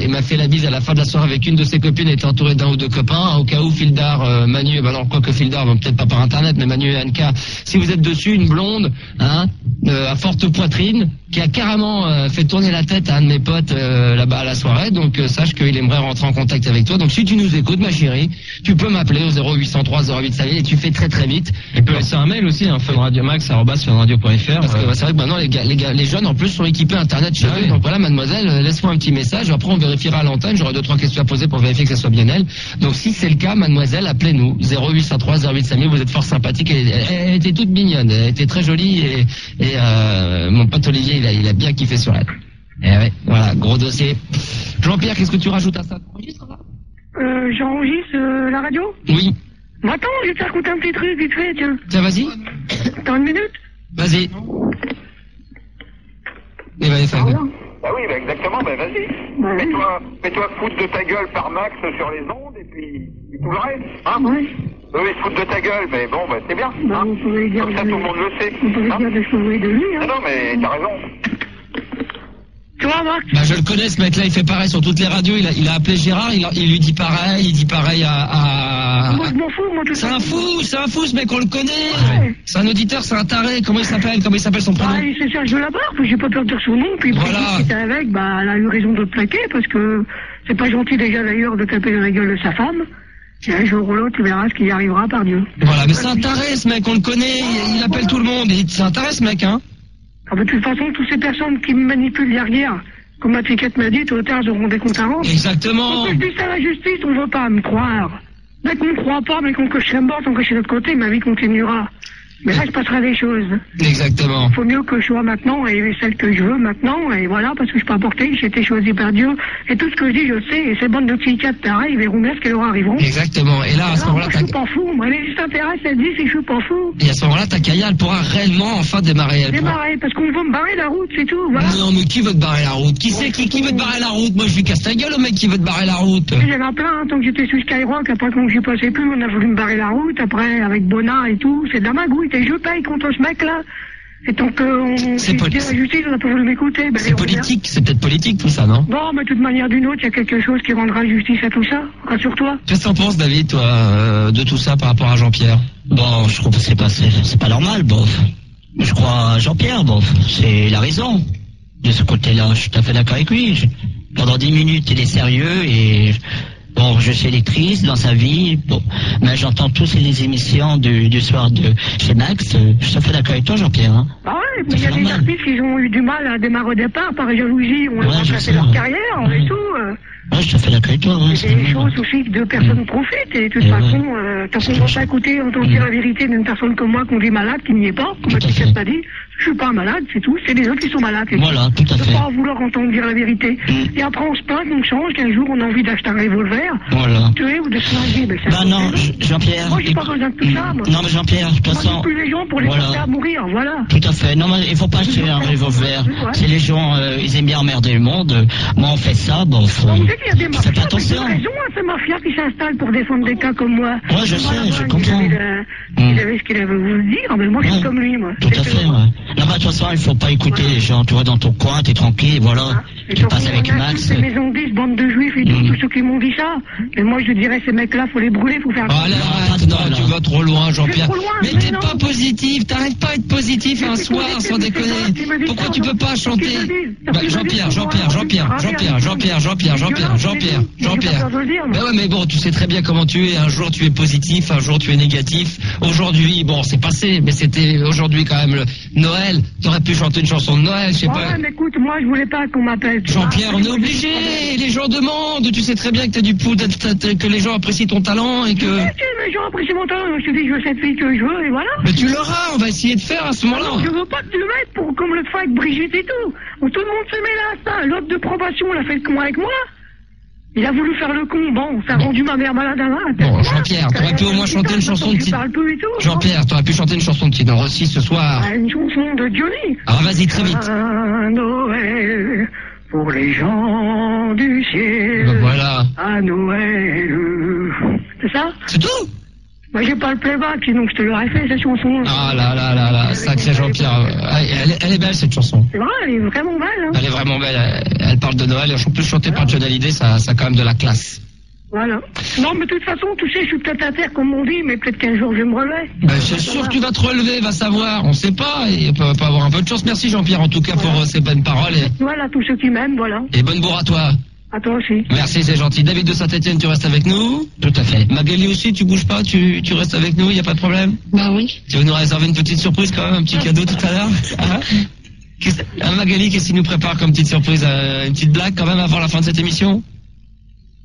m'a fait la bise à la fin de la soirée avec une de ses copines, elle était entourée d'un ou deux copains, au cas où Fildar, Manu, bah non, quoique Fildar, bon, peut-être pas par internet, mais Manu et Anka, si vous êtes dessus, une blonde, à forte poitrine, qui a carrément fait tourner la tête à un de mes potes là-bas à la soirée, donc sache qu'il aimerait rentrer en contact avec toi. Donc si tu nous écoutes, ma chérie, tu peux m'appeler au 0803 08 5000 et tu fais très très vite. Il peut laisser un mail aussi, funradiomax@funradio.fr. Parce que c'est vrai que maintenant les jeunes en plus sont équipés internet chez eux. Donc voilà, mademoiselle, laisse-moi un petit message. Après on vérifiera à l'antenne. J'aurai 2-3 questions à poser pour vérifier que ça soit bien elle. Donc si c'est le cas, mademoiselle, appelez-nous 0803 08 5000. Vous êtes fort sympathique. Elle était toute mignonne. Elle était très jolie et mon pote Olivier, il a bien kiffé sur elle. Et ouais, voilà, gros dossier. Jean-Pierre, qu'est-ce que tu rajoutes à ça? J'enregistre la radio? Oui. Attends, je vais te raconter un petit truc vite fait, tiens. Tiens, vas-y. T'as une minute? Vas-y. Eh ben, Ah, ouais. Bah oui, bah exactement, bah vas-y. Bah, Fais-toi foutre de ta gueule par Max sur les ondes et puis tout le reste, hein. ouais. Oui, se foutre de ta gueule, mais bon, bah c'est bien, Bah, hein. vous pouvez dire Comme ça, de- tout le monde le sait, Vous pouvez hein. dire de ce que vous voulez de lui, Ah hein. non, mais t'as raison. Tu vois, Marc? Bah, je le connais, ce mec-là, il fait pareil sur toutes les radios. Il a appelé Gérard, il lui dit pareil, il dit pareil à... Moi, je m'en fous, moi, tout C'est un fou, ce mec, on le connaît. Ouais. C'est un auditeur, c'est un taré. Comment il s'appelle son prénom? Ah, c'est Serge Delabarre, puis j'ai pas peur de dire son nom, puis Voilà. Brigitte qui était avec, bah, elle a eu raison de le plaquer, parce que c'est pas gentil déjà d'ailleurs de taper dans la gueule de sa femme. Et un jour ou l'autre, tu verras ce qui y arrivera par Dieu. Voilà, mais c'est un taré, ce mec, on le connaît. Il appelle tout le monde. C'est un taré, ce mec, hein. Ah, bah, de toute façon, toutes ces personnes qui me manipulent derrière, comme ma piquette m'a dit, tôt ou tard, ils auront des comptes à rendre. Exactement. Quand je dis ça à la justice, on veut pas me croire. Dès qu'on me croit pas, mais qu'on que je serai mort, tant que je suis de l'autre côté, ma vie continuera. Mais là, il se passera des choses. Exactement. Il faut mieux que je sois maintenant et celle que je veux maintenant, et voilà, parce que je peux apporter, j'ai été choisi par Dieu, et tout ce que je dis, je sais, et ces bandes de psychiatres, pareil, ils verront bien ce qu'ils leur arriveront. Exactement. Et là, à ce moment-là, je suis pas fou, moi, les juste intérêt, ça dit, c'est que je suis pas fou. Et à ce moment-là, ta Kaya, elle pourra réellement enfin démarrer. Démarrer, parce qu'on veut me barrer la route, c'est tout, voilà. Non, mais qui veut te barrer la route? Qui veut te barrer la route? Moi, je lui casse ta gueule, le mec qui veut te barrer la route. Il y en a plein, tant que j'étais sur Skyrock, après quand j'y passais plus, on a voulu me barrer la route, après, avec Bona et tout, c'est de la magouille, et je paye contre ce mec-là. Et tant qu'on dit la justice, on a pas voulu m'écouter. Ben, c'est politique, c'est peut-être politique tout ça, non? Non, mais de toute manière d'une autre, il y a quelque chose qui rendra justice à tout ça, rassure-toi. Qu'est-ce que t'en penses, David, toi, de tout ça par rapport à Jean-Pierre? Bon, je trouve que c'est pas normal, bof. Je crois à Jean-Pierre, bof. C'est la raison. De ce côté-là, je suis tout à fait d'accord avec lui. Pendant 10 minutes, il est sérieux et... Bon, je suis lectrice dans sa vie, bon, mais j'entends tous les émissions du soir de chez Max. Je suis tout à fait d'accord avec toi, Jean-Pierre. Hein. Ah ouais, mais il y a des artistes qui ont eu du mal à démarrer au départ, par jalousie, on a remplacé leur carrière et tout. Ouais, je te fais l'accueil, toi. Ouais, c'est des choses aussi que deux personnes profitent. Et de toute façon, tant qu'on ne va pas écouter, entendre dire la vérité d'une personne comme moi qu'on dit malade, qui n'y est pas, comme tu pas dit, je suis pas malade, c'est tout. C'est les autres qui sont malades. Voilà, tout à fait. On ne peut pas vouloir entendre dire la vérité. Et après, on se plaint qu'on change, qu'un jour, on a envie d'acheter un revolver, voilà. tuer ou de se manger. Bah non, Jean-Pierre. Moi, j'ai pas besoin de tout ça, moi. Non, mais Jean-Pierre, de toute façon. Plus les gens pour les forcer à mourir, voilà. Tout à fait. Non, mais il faut pas acheter un revolver. C'est les gens, ils aiment bien emmerder le monde. Moi, on fait ça, bon, faut. Faites attention. C'est raison, c'est mafia qui s'installe pour défendre des cas comme moi. Ouais, je sais, je comprends. Il avait ce qu'il avait voulu dire, mais moi, je suis comme lui, moi. Tout à fait, ouais. Non, mais de toute façon, il faut pas écouter les gens. Tu vois, dans ton coin, t'es tranquille, voilà. Tu passes avec Max. Ces maisons 10, bande de juifs et tout, tous ceux qui m'ont dit ça. Mais moi, je dirais, ces mecs-là, faut les brûler, faut faire. Oh là, non, tu vas trop loin, Jean-Pierre. Mais t'es pas positif, t'arrêtes pas d'être positif un soir, sans déconner. Pourquoi tu peux pas chanter? Jean-Pierre. Ben ouais, mais bon, tu sais très bien comment tu es. Un jour tu es positif, un jour tu es négatif. Aujourd'hui, bon, c'est passé, mais c'était aujourd'hui quand même le Noël. T'aurais pu chanter une chanson de Noël, je sais pas. Ouais, mais écoute, moi je voulais pas qu'on m'appelle. Jean-Pierre, on est obligé. Les gens demandent. Tu sais très bien que t'as du pouls, que les gens apprécient ton talent et que. Les gens apprécient mon talent. Je te dis, je veux cette fille que je veux et voilà. Mais tu l'auras. On va essayer de faire à ce moment-là. Je veux pas que tu le mettes pour comme le fait avec Brigitte et tout. Où tout le monde se met là, ça. L'autre de probation, l'a fait le con avec moi. Il a voulu faire le con, bon, ça a rendu ma mère malade à la. Bon, Jean-Pierre, t'aurais pu au moins chanter une chanson de Tino. Jean-Pierre, t'aurais pu chanter une chanson de Tino Rossi ce soir. Une chanson de Johnny. Alors vas-y, très vite. Un Noël pour les gens du ciel. Ben voilà. À Noël. C'est ça? C'est tout? Moi, j'ai pas le playback, sinon je te l'aurais fait, cette chanson. Ah là, sacré Jean-Pierre. Elle est belle, cette chanson. C'est vrai, elle est vraiment belle. Hein. Elle est vraiment belle. Elle parle de Noël. En plus, chantée par John Hallyday, ça a quand même de la classe. Voilà. Non, mais de toute façon, tu sais, je suis peut-être à terre, comme on dit, mais peut-être qu'un jour, je me relève. Ben, c'est sûr que tu vas te relever, va savoir. On sait pas. Et on peut avoir un peu de chance. Merci, Jean-Pierre, en tout cas, pour ces bonnes paroles. Voilà, tous ceux qui m'aiment, voilà. Et bonne bourre à toi. À toi aussi. Merci, c'est gentil. David de Saint-Etienne, tu restes avec nous? Tout à fait. Magali aussi, tu bouges pas, tu restes avec nous, y a pas de problème? Bah oui. Tu veux nous réserver une petite surprise quand même, un petit cadeau tout à l'heure? Magali, qu'est-ce qu'il nous prépare comme petite surprise? Une petite blague quand même avant la fin de cette émission?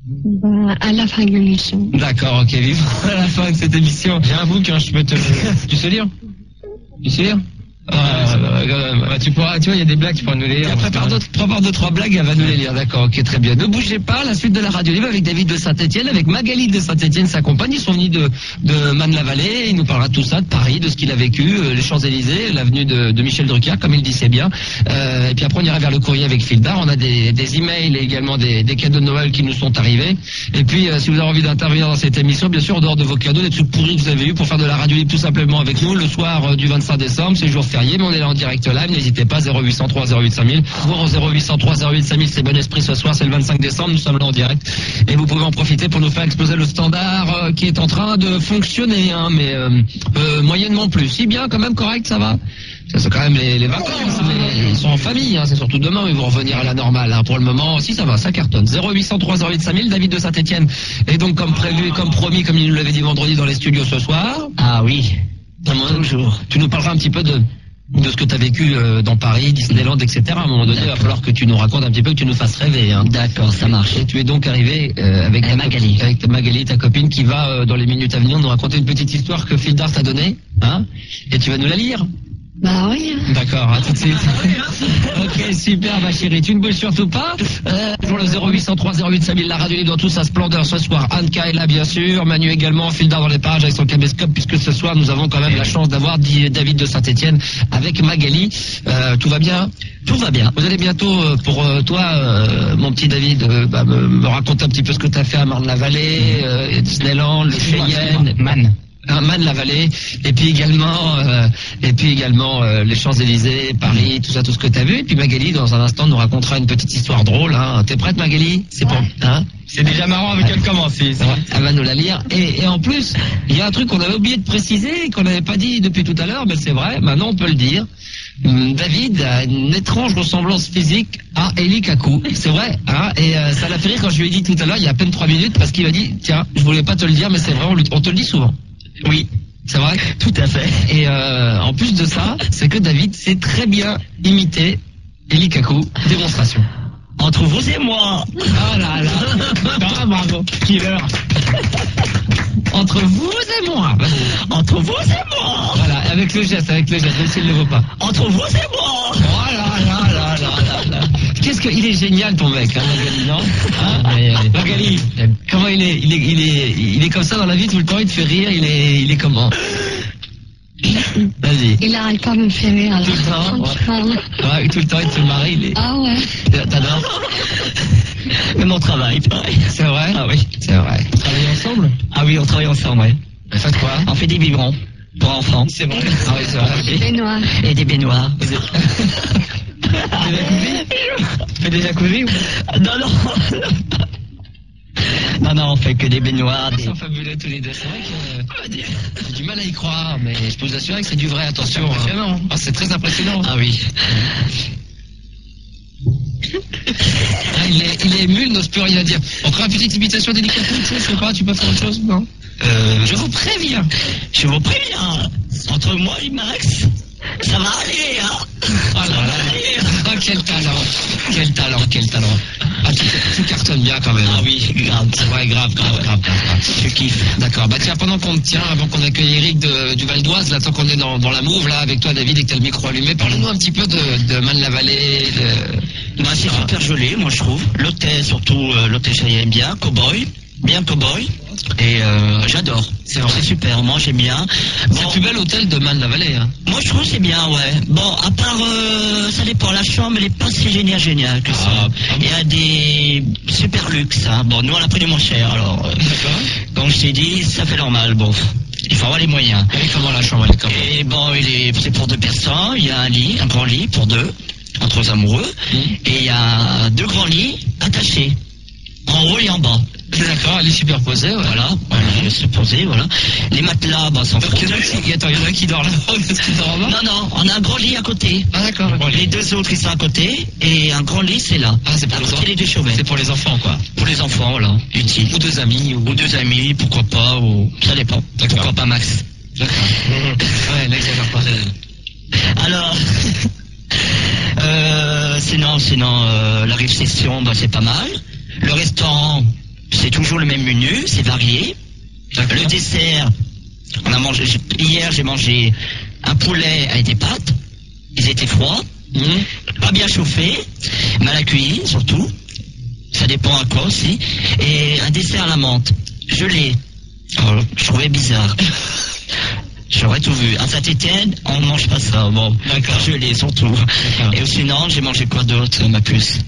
Bah, à la fin de l'émission. D'accord, ok, vivre à la fin de cette émission. J'ai un book, hein, je peux te... Tu sais lire? Tu vois, il y a des blagues, tu pourras nous les lire. Prépare deux, trois blagues, elle va nous les lire. D'accord, ok, très bien. Ne bougez pas, la suite de la radio libre avec David de Saint-Etienne, avec Magali de Saint-Etienne, sa compagne. Ils sont venus de Marne-la-Vallée. Il nous parlera de tout ça, de Paris, de ce qu'il a vécu, les Champs-Élysées, l'avenue de Michel Drucker, comme il disait bien. Et puis après, on ira vers le courrier avec Phildar. On a des emails et également des cadeaux de Noël qui nous sont arrivés. Et puis, si vous avez envie d'intervenir dans cette émission, bien sûr, en dehors de vos cadeaux, des trucs pourris que vous avez eu pour faire de la radio libre tout simplement avec nous, le soir du 25 décembre, c'est jour férié, mais on est là en direct live, n'hésitez pas, 0803 08 5000, voir au 0803 08 5000, c'est bon esprit ce soir, c'est le 25 décembre, nous sommes là en direct, et vous pouvez en profiter pour nous faire exploser le standard qui est en train de fonctionner, hein, mais moyennement plus, si bien, quand même correct, ça va. Ça, c'est quand même les vacances, mais ils sont en famille, hein, c'est surtout demain, ils vont revenir à la normale, hein. Pour le moment, si ça va, ça cartonne. 0803 08 5000, David de Saint-Etienne, et donc comme prévu et comme promis, comme il nous l'avait dit vendredi dans les studios ce soir. Ah oui. Toujours. Tu nous parleras un petit peu de de ce que tu as vécu dans Paris, Disneyland, etc. À un moment donné, il va falloir que tu nous racontes un petit peu, que tu nous fasses rêver. Hein. D'accord, ça marche. Et tu es donc arrivé avec Magali. Avec Magali, ta copine, qui va, dans les minutes à venir, nous raconter une petite histoire que Phil Dart t'a donnée. Hein, et tu vas nous la lire. Bah oui. D'accord, à tout de suite. Ok, super, ma chérie. Tu ne bouges surtout pas. Pour le 0803 08 5000, la radio libre dans toute sa splendeur ce soir. Anka est là, bien sûr. Manu également. Phil Dart dans les pages avec son caméscope, puisque ce soir, nous avons quand même la chance d'avoir David de Saint-Etienne avec Magali. Tout va bien? Tout va bien. Vous allez bientôt, pour toi, mon petit David, me raconter un petit peu ce que tu as fait à Marne-la-Vallée, Disneyland, le Cheyenne. Man-la-Vallée, et puis également les Champs-Élysées, Paris, tout ça, tout ce que tu as vu. Et puis Magali, dans un instant, nous racontera une petite histoire drôle. Hein. T'es prête, Magali? C'est pour, hein? C'est déjà marrant avec elle commence. Elle va nous la lire. Et en plus, il y a un truc qu'on avait oublié de préciser, qu'on n'avait pas dit depuis tout à l'heure, mais c'est vrai, maintenant on peut le dire. David a une étrange ressemblance physique à Eli Kaku. C'est vrai, hein? Et ça l'a fait rire quand je lui ai dit tout à l'heure, il y a à peine 3 minutes, parce qu'il m'a dit, tiens, je voulais pas te le dire, mais c'est vrai, on te le dit souvent. Oui, c'est vrai. Tout à fait. Et en plus de ça, c'est que David sait très bien imiter Eli Kaku. Démonstration. Entre vous et moi. Oh là là. Ah, bravo. Killer. Entre vous et moi. Entre vous et moi. Voilà, avec le geste, même s'il ne le veut pas. Entre vous et moi. Oh là là là là là. Qu'est-ce qu'il est génial ton mec, hein, Magali, non? Hein? Magali, comment il est comme ça dans la vie tout le temps, il te fait rire, il est comment? Vas-y. Il arrête pas de me faire rire. Alors. Tout le temps. Ouais, tout le temps, il te fait marrer. Ah ouais. T'adores? Même au travail, pareil. C'est vrai? Ah oui. C'est vrai. Vous travaillez ensemble? Ah oui, on travaille ensemble, ouais. Vous faites quoi? On fait des biberons pour enfants. C'est vrai. Ah oui, c'est vrai. Des baignoires. Et des baignoires. Tu fais déjà cousu? Non, non. Non, on fait que des baignoires. Ils sont fabuleux tous les deux. C'est vrai que j'ai du mal à y croire, mais je peux vous assurer que c'est du vrai. Attention. C'est impressionnant. Hein. C'est très impressionnant. Ah oui. Il est ému, il n'ose plus rien dire. On fera une petite imitation délicate, je sais pas, tu peux faire autre chose, non? Je vous préviens. Entre moi et Max, ça va aller, hein. Oh là là. Oh, quel talent. Ah, tu cartonnes bien quand même. Ah oui, grave. C'est vrai, grave. Je kiffe. D'accord. Bah tiens, pendant qu'on te tient, avant qu'on accueille Eric du Val d'Oise, là, tant qu'on est dans la mouve, là, avec toi, David, et que t'as le micro allumé, parle-nous un petit peu de Man-la-Vallée, Bah, c'est super joli, moi, je trouve. L'hôtel, surtout, l'hôtel Cheyenne, bien cowboy. Et j'adore. C'est super, moi j'aime bien. Bon, c'est le plus bel hôtel de Man-la-Vallée, hein. Moi je trouve que c'est bien, ouais. Bon, à part, ça dépend, la chambre elle est pas si géniale que ça. Il y a des super luxe, hein. Bon, nous on a pris les moins chers, alors. Comme je t'ai dit, ça fait normal, bon. Il faut avoir les moyens. Et comment la chambre, elle est comment? Et bon, c'est pour 2 personnes, il y a un grand lit pour 2, entre amoureux, et il y a 2 grands lits attachés, en haut et en bas. D'accord, elle est superposée, ouais. Voilà, elle est superposée, voilà. Les matelas, bah, sans faute. Il y en a un qui dort là-haut, est-ce qu'il dort là-bas? Non, on a un grand lit à côté. Ah, d'accord. Les 2 autres, ils sont à côté, et un grand lit, c'est là. Ah, c'est pour les enfants. Les 2 chevets. C'est pour les enfants, quoi. Pour les enfants, voilà. Utile. Ou 2 amis. Ou 2 amis, pourquoi pas, ou... Ça dépend. D'accord. Pourquoi pas Max? D'accord. Ouais, n'exagère pas. Alors... sinon, la réception, bah, c'est pas mal. Le restaurant, c'est toujours le même menu, c'est varié. Le dessert, hier j'ai mangé un poulet avec des pâtes, ils étaient froids, pas bien chauffés, mal à cuire surtout, ça dépend à quoi aussi, et un dessert à la menthe, gelé. Alors, je trouvais bizarre. J'aurais tout vu. À Saint-Etienne, on ne mange pas ça. Bon, d'accord, gelé surtout. Et sinon, j'ai mangé quoi d'autre, ma puce?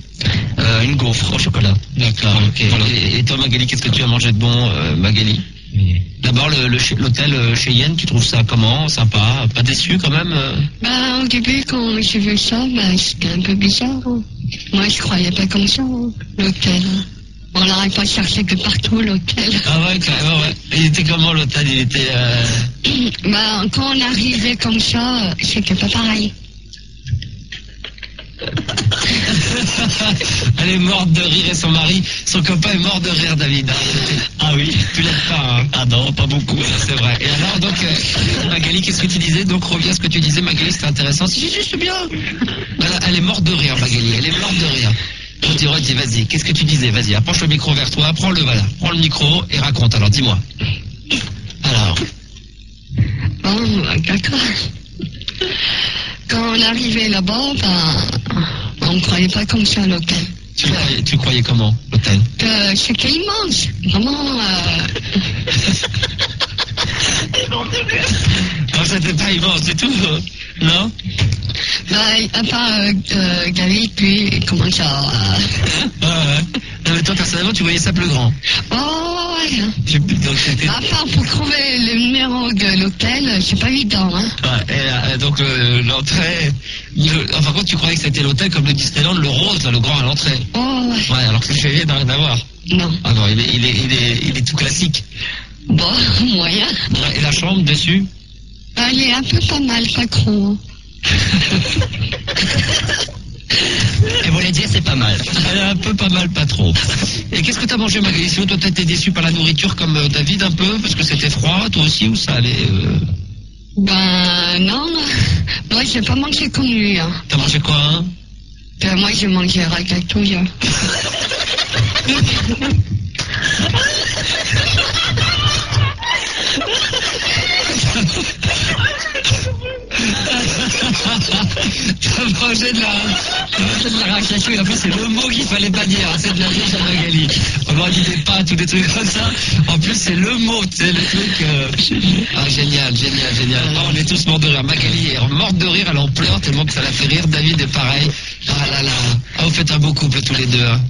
Une gaufre au chocolat. D'accord, ok. Voilà. Et toi, Magali, qu'est-ce que tu as mangé de bon, Magali? D'abord, l'hôtel Cheyenne, tu trouves ça comment? Sympa? Pas déçu quand même? Bah, au début, quand j'ai vu ça, bah, c'était un peu bizarre. Moi, je croyais pas comme ça, l'hôtel. On n'arrête pas de chercher que partout, l'hôtel. Ah ouais, carrément, ouais. Il était comment, l'hôtel? Il était... Bah, quand on arrivait comme ça, c'était pas pareil. Elle est morte de rire et son mari, son copain est mort de rire, David. Ah oui. Tu l'aides pas, hein? Ah non, pas beaucoup. C'est vrai. Et alors, donc, Magali, qu'est-ce que tu disais? Donc, reviens à ce que tu disais, Magali, c'était intéressant. Si, c'est bien. Elle est morte de rire, Magali. Elle est morte de rire. Redis, vas-y. Qu'est-ce que tu disais? Vas-y, approche le micro vers toi. Prends le micro et raconte. Alors, dis-moi. Alors. Bon, d'accord. Quand on arrivait là-bas, on ne croyait pas comme ça à l'hôtel. Tu croyais comment, l'hôtel? Que c'était immense. Vraiment. Non, c'était pas immense du tout, non? À part David, puis il commence à... Non, mais toi, personnellement, tu voyais ça plus grand. Oh, ouais. Donc, à part pour trouver le numéro de l'hôtel, c'est pas évident, hein. Ouais, et donc, l'entrée... Enfin, quand tu croyais que c'était l'hôtel comme le Disneyland, le rose, là, le grand à l'entrée. Oh, ouais. Ouais, alors que le février n'a rien à voir. Non. Ah non, il est tout classique. Bon, moyen. Ouais, et la chambre, dessus? Elle est un peu pas mal, pas trop. Et vous voulez dire c'est pas mal. Elle est un peu pas mal, pas trop. Et qu'est-ce que t'as mangé, Magali? Sinon, toi, t'as été déçu par la nourriture comme David un peu, parce que c'était froid, toi aussi, ou ça allait Ben, non. Moi, j'ai pas mangé comme lui, hein. T'as mangé quoi, hein? Ben, moi, j'ai mangé ratatouille. T'as mangé de la ratatouille. En plus, c'est le mot qu'il fallait pas dire. C'est de la riche à Magali. On va dire des pâtes ou des trucs comme ça. En plus, c'est le mot, c'est le truc. Ah, génial. Oh, on est tous morts de rire. Magali est morte de rire. Elle en pleure tellement que ça la fait rire. David est pareil. Ah là là. Ah, vous faites un beau couple tous les deux. Hein.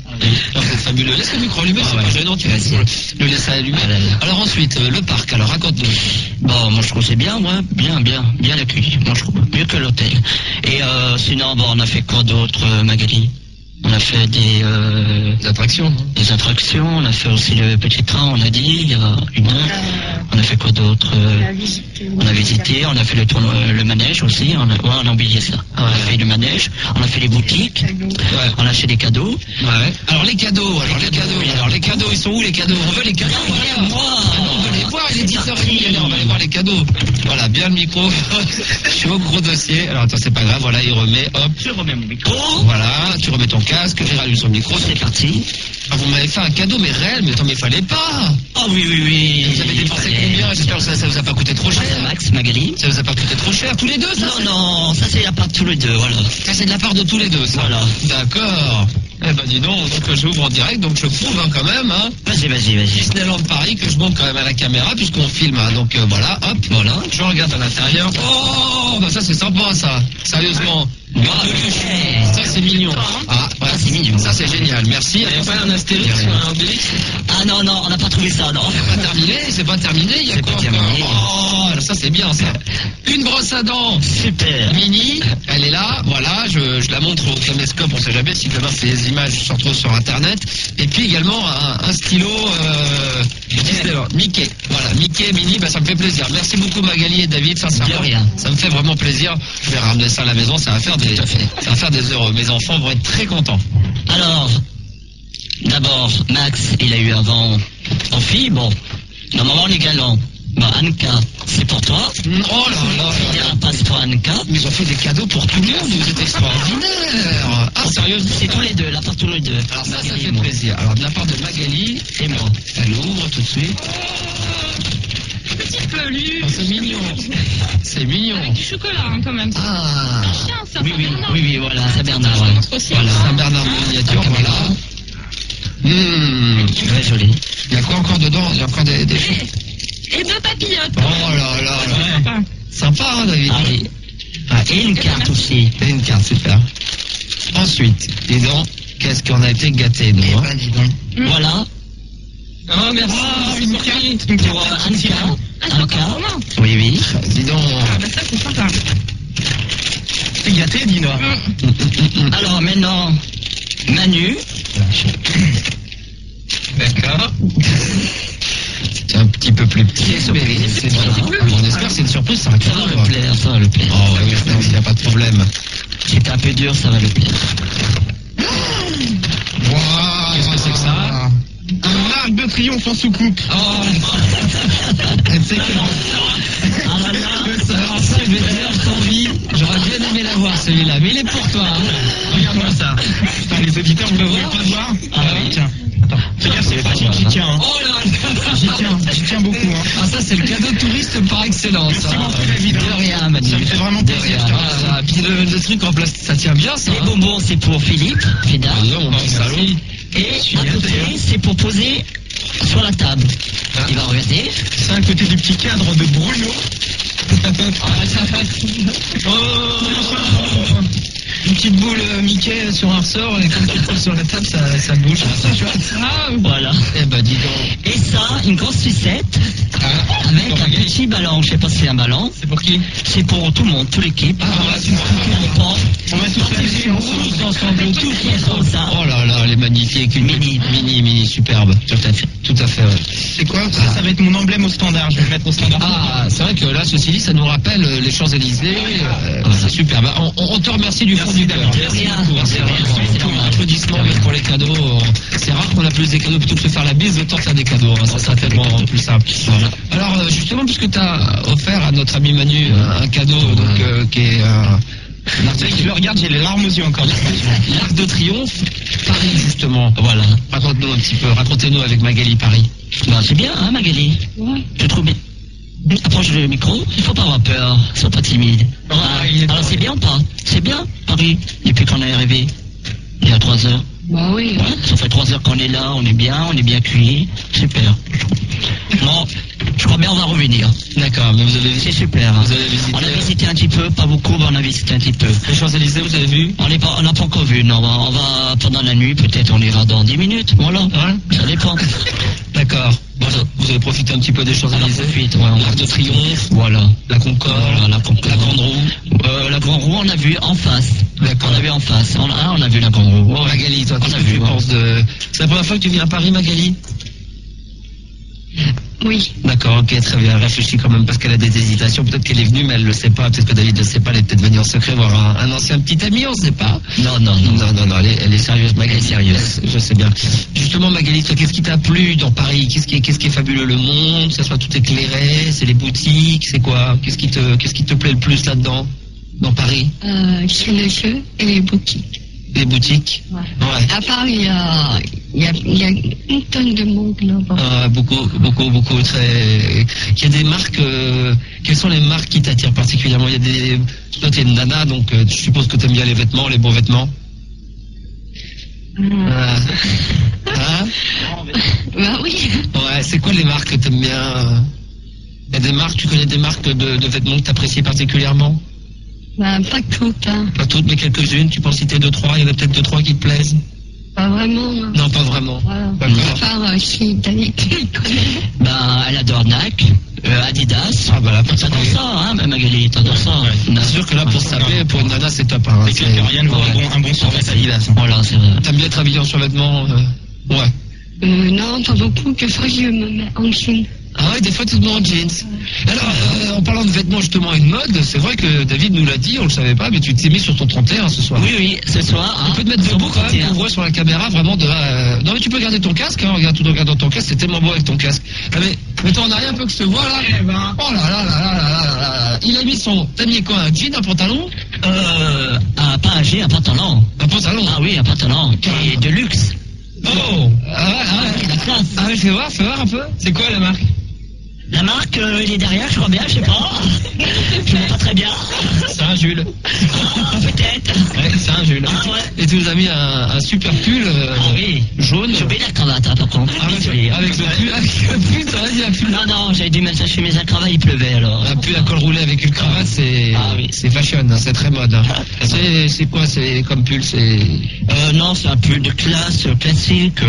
Vous êtes fabuleux. Laisse le micro allumé, c'est pas gênant. Tu vas le laisser allumer. Alors ensuite, le parc. Alors raconte-nous. Bon, moi je trouve c'est bien, ouais, bien accueilli. Moi je trouve mieux que l'hôtel. Et sinon, bon, on a fait quoi d'autre, Magali? On a fait des attractions. Des attractions. On a fait aussi le petit train, on a dit, il y a une heure. On a fait quoi d'autre? On a visité, on a fait le manège aussi. On a oublié ça. On a fait le manège, on a fait les boutiques, on a acheté des cadeaux. Ouais. Alors les cadeaux, ils sont où les cadeaux? On veut les cadeaux. Voilà. On veut les voir, il est 10h30. Allez, on va aller voir les cadeaux. Voilà, bien le micro. Je suis au gros dossier. Alors attends, c'est pas grave, voilà, il remet, hop. Je remets mon micro. Voilà, tu remets ton casque, j'ai rallume son micro, c'est parti. Ah, vous m'avez fait un cadeau, mais réel, mais attends, mais fallait pas. Ah oui. Vous avez dépensé combien? J'espère que ça vous a pas coûté trop cher. Max, Magali. Ça vous a pas coûté trop cher, tous les deux, ça? Non, ça c'est de la part de tous les deux, voilà. Ça c'est de la part de tous les deux, ça. Voilà. D'accord. Eh ben dis donc j'ouvre en direct, donc je prouve quand même, hein. Vas-y. Disneyland Paris, que je montre quand même à la caméra, puisqu'on filme, hein. Donc voilà, hop, voilà. Je regarde à l'intérieur. Oh, bah ça c'est sympa, ça. Sérieusement. Ça c'est mignon. Ah, ouais, c'est mignon. Ça c'est génial, merci. Il n'y a pas un Astérix ou un Obélix? Ah non, on n'a pas trouvé ça, non. C'est pas terminé, il y a quoi encore? Oh, ça c'est bien, ça. Une brosse à dents. Super. Mini, elle est là, voilà, je la montre au caméscope, on sait jamais si demain ces images se retrouvent sur internet. Et puis également un stylo Mickey. Voilà, Mickey Mini, bah ça me fait plaisir. Merci beaucoup Magali et David, sincèrement. Ça me fait vraiment plaisir. Je vais ramener ça à la maison, ça va faire des heureux. Mes enfants vont être très contents. Alors, d'abord, Max, il a eu avant en fille, bon, normalement les galants. Bah, Anka, c'est pour toi. Oh là là. Il y a un passe pour Anka. Mais ils ont fait des cadeaux pour tout le monde, vous êtes extraordinaire. Ah, sérieux? C'est tous les deux, la part tous les deux. Alors ça fait plaisir. Alors de la part de Magali et moi. Elle ouvre tout de suite. Petit peluche. Oh, c'est mignon. C'est mignon. Avec du chocolat, hein, quand même. Ah. Un chien, ça. Oui, voilà, Saint-Bernard. Voilà, Saint-Bernard miniature, voilà. Très joli. Il y a quoi encore dedans? Il y a encore des choses. Et deux papillotes. Oh là là. Sympa, hein, David? Ah, oui. Et une carte aussi. Et une carte, super. Ensuite, dis donc, qu'est-ce qu'on a été gâtés, nous, hein? Voilà. Oh, merci. Une carte pour Anka. Oui. Dis donc. Ah, bah ça, c'est sympa. T'es gâté, dis-moi. Alors, maintenant, Manu. D'accord. C'est un petit peu plus petit, mais c'est on espère que c'est une surprise, ça va le plaire, ça va le plaire. Oh oui, il n'y a pas de problème. C'est un peu dur, ça va le plaire. Triomphe en soucoupe. Oh. C'est Alors ça, je vais te dire, Tanguy, j'aurais bien aimé l'avoir celui-là, mais il est pour toi. Hein. Regarde-moi ça. Putain, les auditeurs, vous ne pouvez pas voir. Ah oui. Tiens. Attends. Regarde, c'est facile, j'y tiens. Hein. Oh là là. J'y tiens beaucoup. Hein. Ah ça, c'est le cadeau de touriste par excellence. Merci beaucoup, David. De rien, Manu. Ça me fait vraiment plaisir. Ah, puis le truc en plastique, ça tient bien, ça. Les bonbons, c'est pour Philippe, Fida. Non, mon petit salaud. Et à côté, c'est pour poser sur la table. Il va regarder. C'est à côté du petit cadre de Bruno. Une petite boule Mickey sur un ressort et quand tu le poses sur la table, ça bouge. C'est chouette. Voilà. Eh ben, dis donc. Et ça, une grosse sucette avec un petit ballon. Je sais pas si c'est un ballon. C'est pour qui? C'est pour tout le monde, toute l'équipe. On va tous faire ensemble, tout comme ça. Oh là là, elle est magnifique. Une mini, superbe. Tout à fait, ouais. C'est quoi? Ça va être mon emblème au standard. Je vais le mettre au standard. Ah, c'est vrai que là, ceci dit, ça nous rappelle les Champs-Élysées. C'est superbe. On te remercie du fond du cœur. Merci. Applaudissements pour les cadeaux. C'est rare qu'on a plus des cadeaux plutôt que de faire la bise, autant faire des cadeaux. Ça sera tellement plus simple. Alors, justement, puisque tu as offert à notre ami Manu un cadeau donc, qui est Je le regarde, j'ai les larmes aux yeux encore. l'Arc de Triomphe, Paris, justement. Voilà. Raconte-nous un petit peu. Racontez-nous avec Magali Paris. Bah, c'est bien, hein, Magali? Ouais. Je trouve bien. Approche le micro, il faut pas avoir peur, sois pas timide. Alors c'est bien ou pas? C'est bien, Paris, depuis qu'on est arrivé, il y a 3 heures. Bah oui. Ouais, ça fait 3 heures qu'on est là, on est bien cuit, super. Bon, je crois bien on va revenir. D'accord, mais vous avez c'est super. Vous avez visité, on a visité un petit peu, pas beaucoup, mais on a visité un petit peu. Les Champs-Élysées, vous avez vu? On n'a pas encore vu, non, on va pendant la nuit, peut-être on ira dans 10 minutes, voilà. Ouais. Ça dépend. D'accord. Vous avez profité un petit peu des Champs-Élysées? L'Arc de Triomphe, voilà. La Concorde, voilà, la Grande Roue. La Grande Roue, on a vu en face. D'accord. On a vu en face. On a vu la Grande Roue. Oh, Magali, toi, qu'est-ce que tu penses de... C'est la première fois que tu viens à Paris, Magali? Oui. D'accord, ok, très bien. Réfléchis quand même parce qu'elle a des hésitations. Peut-être qu'elle est venue, mais elle ne le sait pas. Peut-être que David ne le sait pas. Elle est peut-être venue en secret voir un ancien petit ami, on ne sait pas. Non, elle est sérieuse. Magali est sérieuse. Je sais bien. Justement, Magali, toi, qu'est-ce qui t'a plu dans Paris? Qu'est-ce qui est fabuleux? Le monde, que ça soit tout éclairé, c'est les boutiques, c'est quoi? Qu'est-ce qui te plaît le plus là-dedans, dans Paris? C'est le jeu et les boutiques. Les boutiques? Ouais. À Paris, il y a une tonne de monde là-bas. Beaucoup. Très. Il y a des marques. Quelles sont les marques qui t'attirent particulièrement? Il y a des. Toi, t'es une nana, donc je suppose que t'aimes bien les vêtements, les beaux vêtements. Bah oui. Ouais. C'est quoi les marques que t'aimes bien? Il y a des marques. Tu connais des marques de vêtements que t'apprécies particulièrement? Bah, pas toutes, hein. Pas toutes, mais quelques-unes. Tu peux en citer 2-3. Il y en a peut-être 2-3 qui te plaisent. Pas vraiment, non. Non, pas vraiment. Voilà. D'accord. Si David connaît. Ben, elle adore Nike, Adidas. Ah, bah là, pour t'adore ça, hein, Magali, t'adores ça. Ouais. C'est sûr que là, pour se taper, pour une nana, c'est top, hein. Et que rien ne vaut un bon survêt Adidas. Voilà, c'est vrai. T'aimes bien être habillé en survêtement? Ouais. Non, pas beaucoup, que fois je me mets en jean. Ah ouais, des fois tu te mets en jeans. Alors, en parlant de vêtements justement et de mode, c'est vrai que David nous l'a dit, on le savait pas, mais tu t'es mis sur ton 31 ce soir. Oui, ce soir. On peut te mettre debout quand même, on voit sur la caméra vraiment de la... Non mais tu peux garder ton casque, hein, regarde tout en regardant ton casque, c'est tellement beau avec ton casque. Ah, mais mets-toi en arrière un peu que je te vois là. Oh là là là là là là. Il a mis son... T'as mis quoi, un jean, un pantalon? Pas un jean, un pantalon. Un pantalon? Ah oui, un pantalon. Et de luxe. Oh. Ah ouais. La classe. Ah ouais, fais voir un peu. C'est quoi la marque? La marque, il est derrière, je crois bien, je sais pas. Je sais pas très bien. C'est un Jules. Peut-être. Ouais, c'est un Jules. Ah, ouais. Et tu nous as mis un super pull jaune. J'ai oublié la cravate, hein, par contre. Avec le pull, ça va dire un pull. Non, j'avais dû mettre sa chemise à cravate, il pleuvait alors. Un pull à col roulé avec une cravate, c'est fashion, hein, c'est très mode. Hein. C'est quoi, c'est comme pull, c'est... Non, c'est un pull de classe, classique,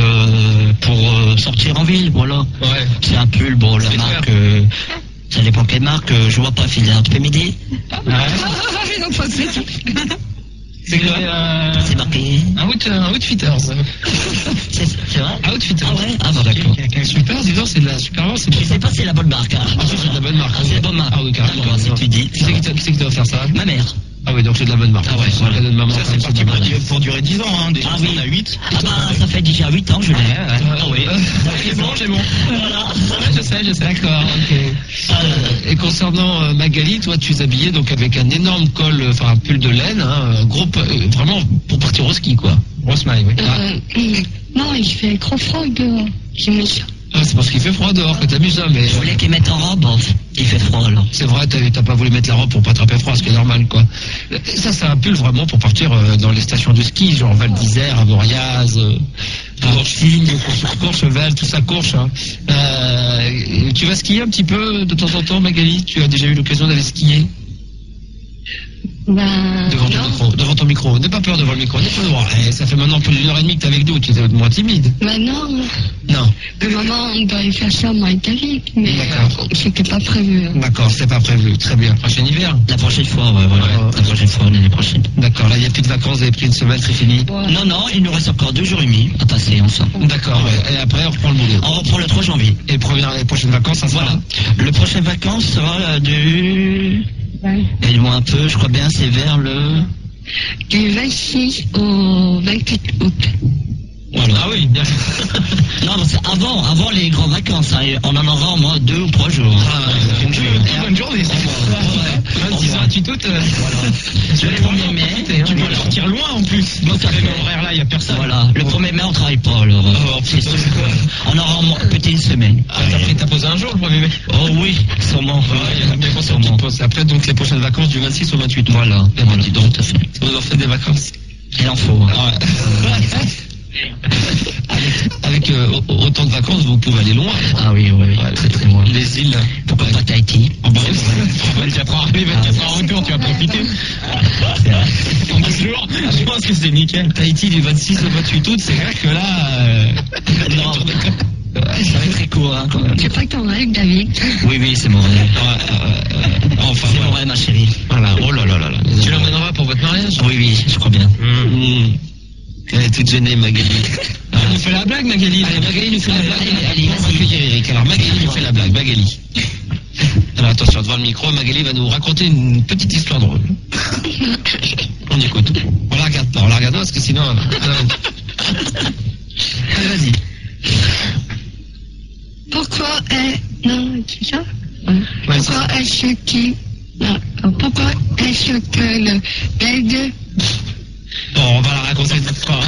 pour sortir en ville, voilà. Ouais. C'est un pull, bon, la marque... ça dépend quelle marque, je vois pas, Phil, tu peux m'aider? C'est quoi? C'est marqué. Un Outfitters. C'est vrai? Outfitters. Ah ouais? Ah bon, d'accord. Super, dis donc, c'est de la super marque. Je sais pas si c'est la bonne marque. Hein. Ah, c'est de la bonne marque. Ah, c'est la bonne marque. Ah oui, carrément. Si tu dis. Qui c'est qui t'a offert ça? Ma mère. Ah oui, donc c'est de la bonne marque. Ah ouais, voilà. Cadeau de maman, Ça, c'est parti pour durer 10 ans, hein. Déjà, Ah oui. on a 8. Ah bah, ça fait déjà 8 ans que je l'ai. Ah oui. J'ai bon. Voilà. Je sais. D'accord, ok. Et concernant Magali, toi, tu es habillé donc avec un énorme col, enfin un pull de laine, hein, un gros, vraiment pour partir au ski, quoi. Grosse maille, oui. Non, il fait trop froid dehors. J'ai mis ça. Ah, c'est parce qu'il fait froid dehors que t'as mis ça, mais... Je voulais qu'ils mettent en robe, bon, il fait froid alors. C'est vrai, t'as pas voulu mettre la robe pour pas attraper froid, ce qui est normal, quoi. Ça, c'est un pull vraiment pour partir dans les stations de ski, genre Val d'Isère, Avoriaz, Coursigne, Courchevel, tout ça, Courche. Hein. Tu vas skier un petit peu de temps en temps, Magali? Tu as déjà eu l'occasion d'aller skier? Ben, Devant ton micro. N'aie pas peur devant le micro. N'aie pas peur. Ça fait maintenant plus d'une heure et demie que t'es avec nous. Tu es moins timide. ben non. Non. Le moment, on doit faire ça en italique, mais D'accord. c'était pas prévu. D'accord, c'est pas prévu. Très bien. Prochain hiver. La prochaine fois, ouais. La prochaine fois, l'année prochaine. D'accord. Là, il n'y a plus de vacances. Vous avez pris une semaine, c'est fini. Non, il nous reste encore 2 jours et demi à passer ensemble. D'accord. Ouais. Et après, on reprend le boulot. On reprend le 3 janvier. Et les prochaines vacances, ça sera. Voilà. Le prochain vacances sera du... Aide-moi un peu, je crois bien, c'est vers le... Du 26 au 28 août. Voilà. Ah oui, bien. Non, c'est avant les grandes vacances. Hein. On en aura au moins 2 ou 3 jours. Bonne journée, ça. 26 ans, 28 août. Voilà. Le 1er mai, Tu peux partir loin en plus. Bon, Dans cet horaire-là, il n'y a personne. voilà. Le 1er mai, on travaille pas, alors. On aura peut-être une semaine. T'as posé un jour le 1er mai? Oh oui, sûrement. Il y en a bien qu'on s'en petite pause. Après, donc, les prochaines vacances du 26 au 28 août. Voilà. Donc, tout à fait. vous en faites des vacances. Il en faut. Ah ouais. Avec autant de vacances, vous pouvez aller loin. Ah oui, c'est très loin. Les îles. Pourquoi pas Tahiti? Oh bah oui, 24 heures arriver, 24 heures en retour, tu vas profiter. En 2 jours, je pense que c'est nickel. Tahiti du 26 au 28 août, c'est vrai que là... Non, ça va être très court, hein, quand même. C'est pas ton rêve, David. Oui, c'est mon rêve. Enfin, C'est mon rêve, ma chérie. voilà, oh là là là là. Tu l'emmèneras pour votre mariage? Oui, je crois bien. Elle est toute gênée, Magali. Elle nous fait la blague, Magali. Allez, Magali nous fait la blague. Allez, on va accueillir Eric. Alors, Magali nous fait la blague. Magali. Alors, attention, devant le micro, Magali va nous raconter une petite histoire drôle. On écoute. On la regarde pas, parce que sinon... Allez, vas-y. Pourquoi est... Non, c'est ça? Pourquoi est-ce que le bègue... Bon, on va la raconter cette fois.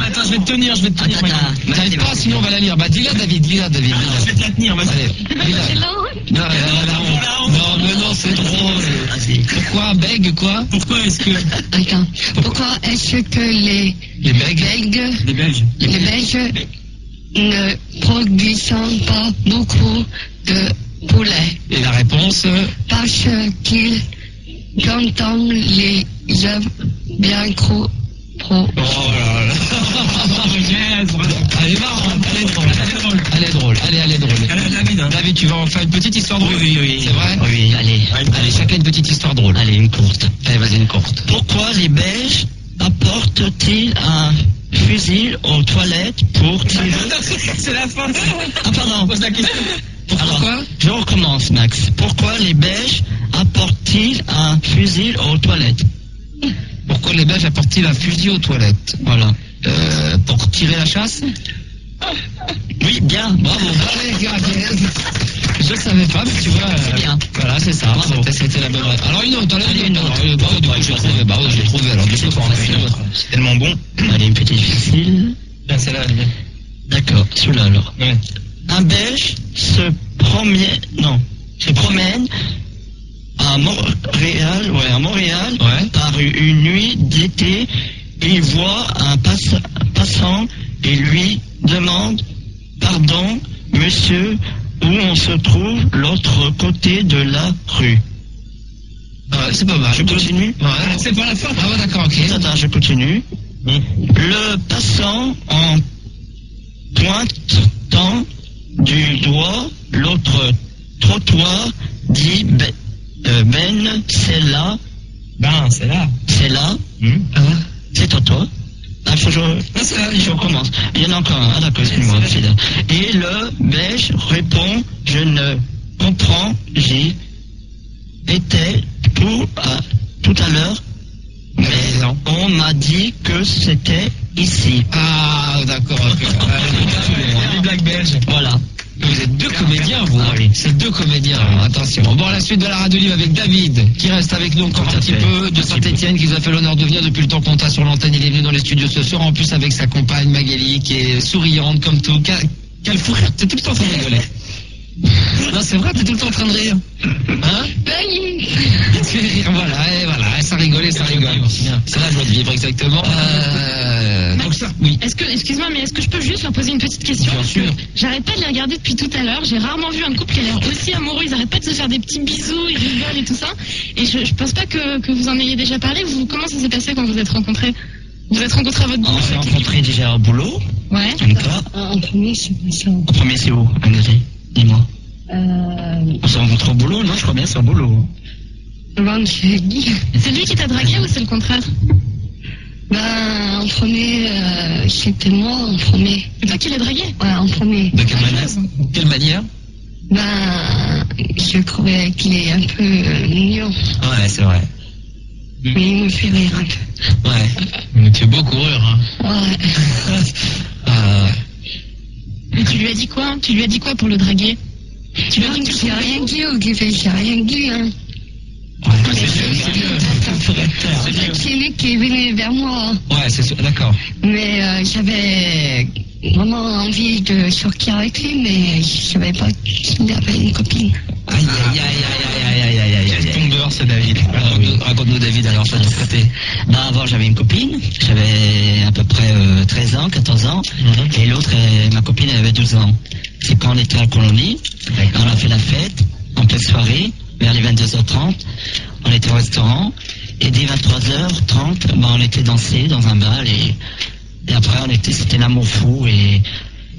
Attends, je vais te tenir. T'arrives pas, sinon on va la lire. Bah, dis-la, David. Je vais te la tenir, vas-y. Non, mais non, c'est drôle. Pourquoi, bègue, quoi? Pourquoi est-ce que... Attends. Pourquoi est-ce que les Belges ne produisent pas beaucoup de poulet? Et la réponse? Parce qu'ils entendent les œufs bien trop. Oh là là. Elle est marrante, elle est drôle. David, tu vas en faire une petite histoire drôle? Oui. C'est vrai? Oui, allez. Allez, chacun une petite histoire drôle. Allez, une courte. Allez, vas-y, une courte. Pourquoi les Belges apportent-ils un fusil aux toilettes pour tirer... C'est la fin. Ah, pardon. Pose la question. Pourquoi? Je recommence, Max. Pourquoi les Belges apportent-ils un fusil aux toilettes? Pourquoi les Belges apportent-ils un fusil aux toilettes? Voilà. Pour tirer la chasse? Oui, bien, bravo. Je savais pas, mais tu vois... C'est bien. Voilà, c'est ça. C'était la bonne réponse. Alors une autre, j'ai trouvé. Alors, c'est tellement bon. Allez, une petite difficile. Celle-là, elle est bien. D'accord, celui-là alors. Ouais. Un Belge se promène à Montréal, par une nuit d'été. Il voit un passant et lui demande: pardon, monsieur, où on se trouve l'autre côté de la rue? C'est pas mal. Je continue? Ouais. C'est pas la fin. Ah ouais, d'accord, ok. Attends, je continue. Le passant, en pointant du doigt l'autre trottoir, dit: Ben, c'est là. C'est là. C'est là. C'est à toi. Je recommence. Il y en a encore un. Ah d'accord, excuse-moi. Et le Belge répond: je ne comprends, j'ai été tout à l'heure, mais on m'a dit que c'était ici. Ah, d'accord. Les blagues belges. Voilà. Vous êtes deux comédiens, vous. Ah oui. C'est deux comédiens, attention. Bon, la suite de la radio libre avec David, qui reste avec nous encore un petit peu, de Saint-Etienne, qui nous a fait l'honneur de venir depuis le temps qu'on t'a sur l'antenne. Il est venu dans les studios ce soir, en plus avec sa compagne Magali, qui est souriante comme tout. Quel fou rire, t'es tout le temps en train de rigoler. Non, c'est vrai, t'es tout le temps en train de rire. Hein? Tu fais rire, voilà, ça rigole. C'est la joie de vivre, exactement. Donc ça, oui. Excuse-moi, mais est-ce que je peux juste leur poser une petite question? Bien sûr. J'arrête pas de les regarder depuis tout à l'heure. J'ai rarement vu un couple qui a l'air aussi amoureux. Ils arrêtent pas de se faire des petits bisous, ils rigolent et tout ça. Et je pense pas que vous en ayez déjà parlé. Comment ça s'est passé quand vous êtes rencontrés? Vous êtes rencontrés à votre boulot? On s'est rencontrés déjà au boulot. Ouais. En premier, c'est pas ça. En premier, c'est où, Agathe? Dis-moi. On s'est rencontrés au boulot? Non, je crois bien c'est au boulot. C'est lui qui t'a dragué ou c'est le contraire? En premier, c'était moi en premier. C'est toi qui l'as dragué? Ouais, en premier. De quelle manière? Je trouvais qu'il est un peu mignon. Ouais, c'est vrai. Mais il me fait rire un peu. Ouais. Mais tu es beaucoup rire, hein. Ouais. Mais tu lui as dit quoi? Tu lui as dit quoi pour le draguer? Tu lui as dit que j'ai rien dit au Québec, j'ai rien dit, hein. C'est lui qui est venu vers moi. Ouais, c'est sûr, d'accord. Mais j'avais vraiment envie de sortir avec lui, mais je savais pas qu'il avait une copine. Aïe. Tombeur, c'est David. Raconte-nous, David, alors, de ton côté. Avant, j'avais une copine. J'avais à peu près 13 ans, 14 ans. Et l'autre, ma copine, elle avait 12 ans. C'est quand on était à la colonie. On a fait la fête, en pleine soirée, vers les 22h30. On était au restaurant. Et dès 23h30, on était dansé dans un bal. Et après, c'était l'amour fou. Et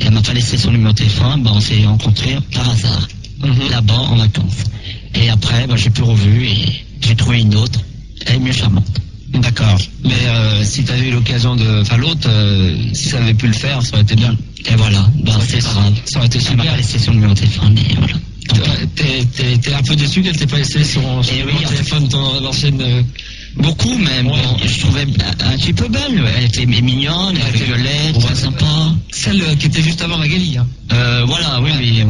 elle m'a pas laissé son numéro de téléphone. On s'est rencontrés par hasard. Là-bas, en vacances. Et après, j'ai plus revu et j'ai trouvé une autre. Elle est mieux charmante. D'accord. Mais si tu avais eu l'occasion de... Enfin, l'autre, si ça avait pu le faire, ça aurait été bien. Et voilà. C'est pas grave. Ça aurait été super. Elle m'a pas laissé son numéro de téléphone. Et voilà. T'es un peu déçu qu'elle t'ait pas laissé son numéro de téléphone dans l'ancienne... Beaucoup même. Ouais. Bon, je trouvais un petit peu belle. Elle était mignonne, elle était violette, très sympa. Celle qui était juste avant Magali. Hein. Voilà, oui,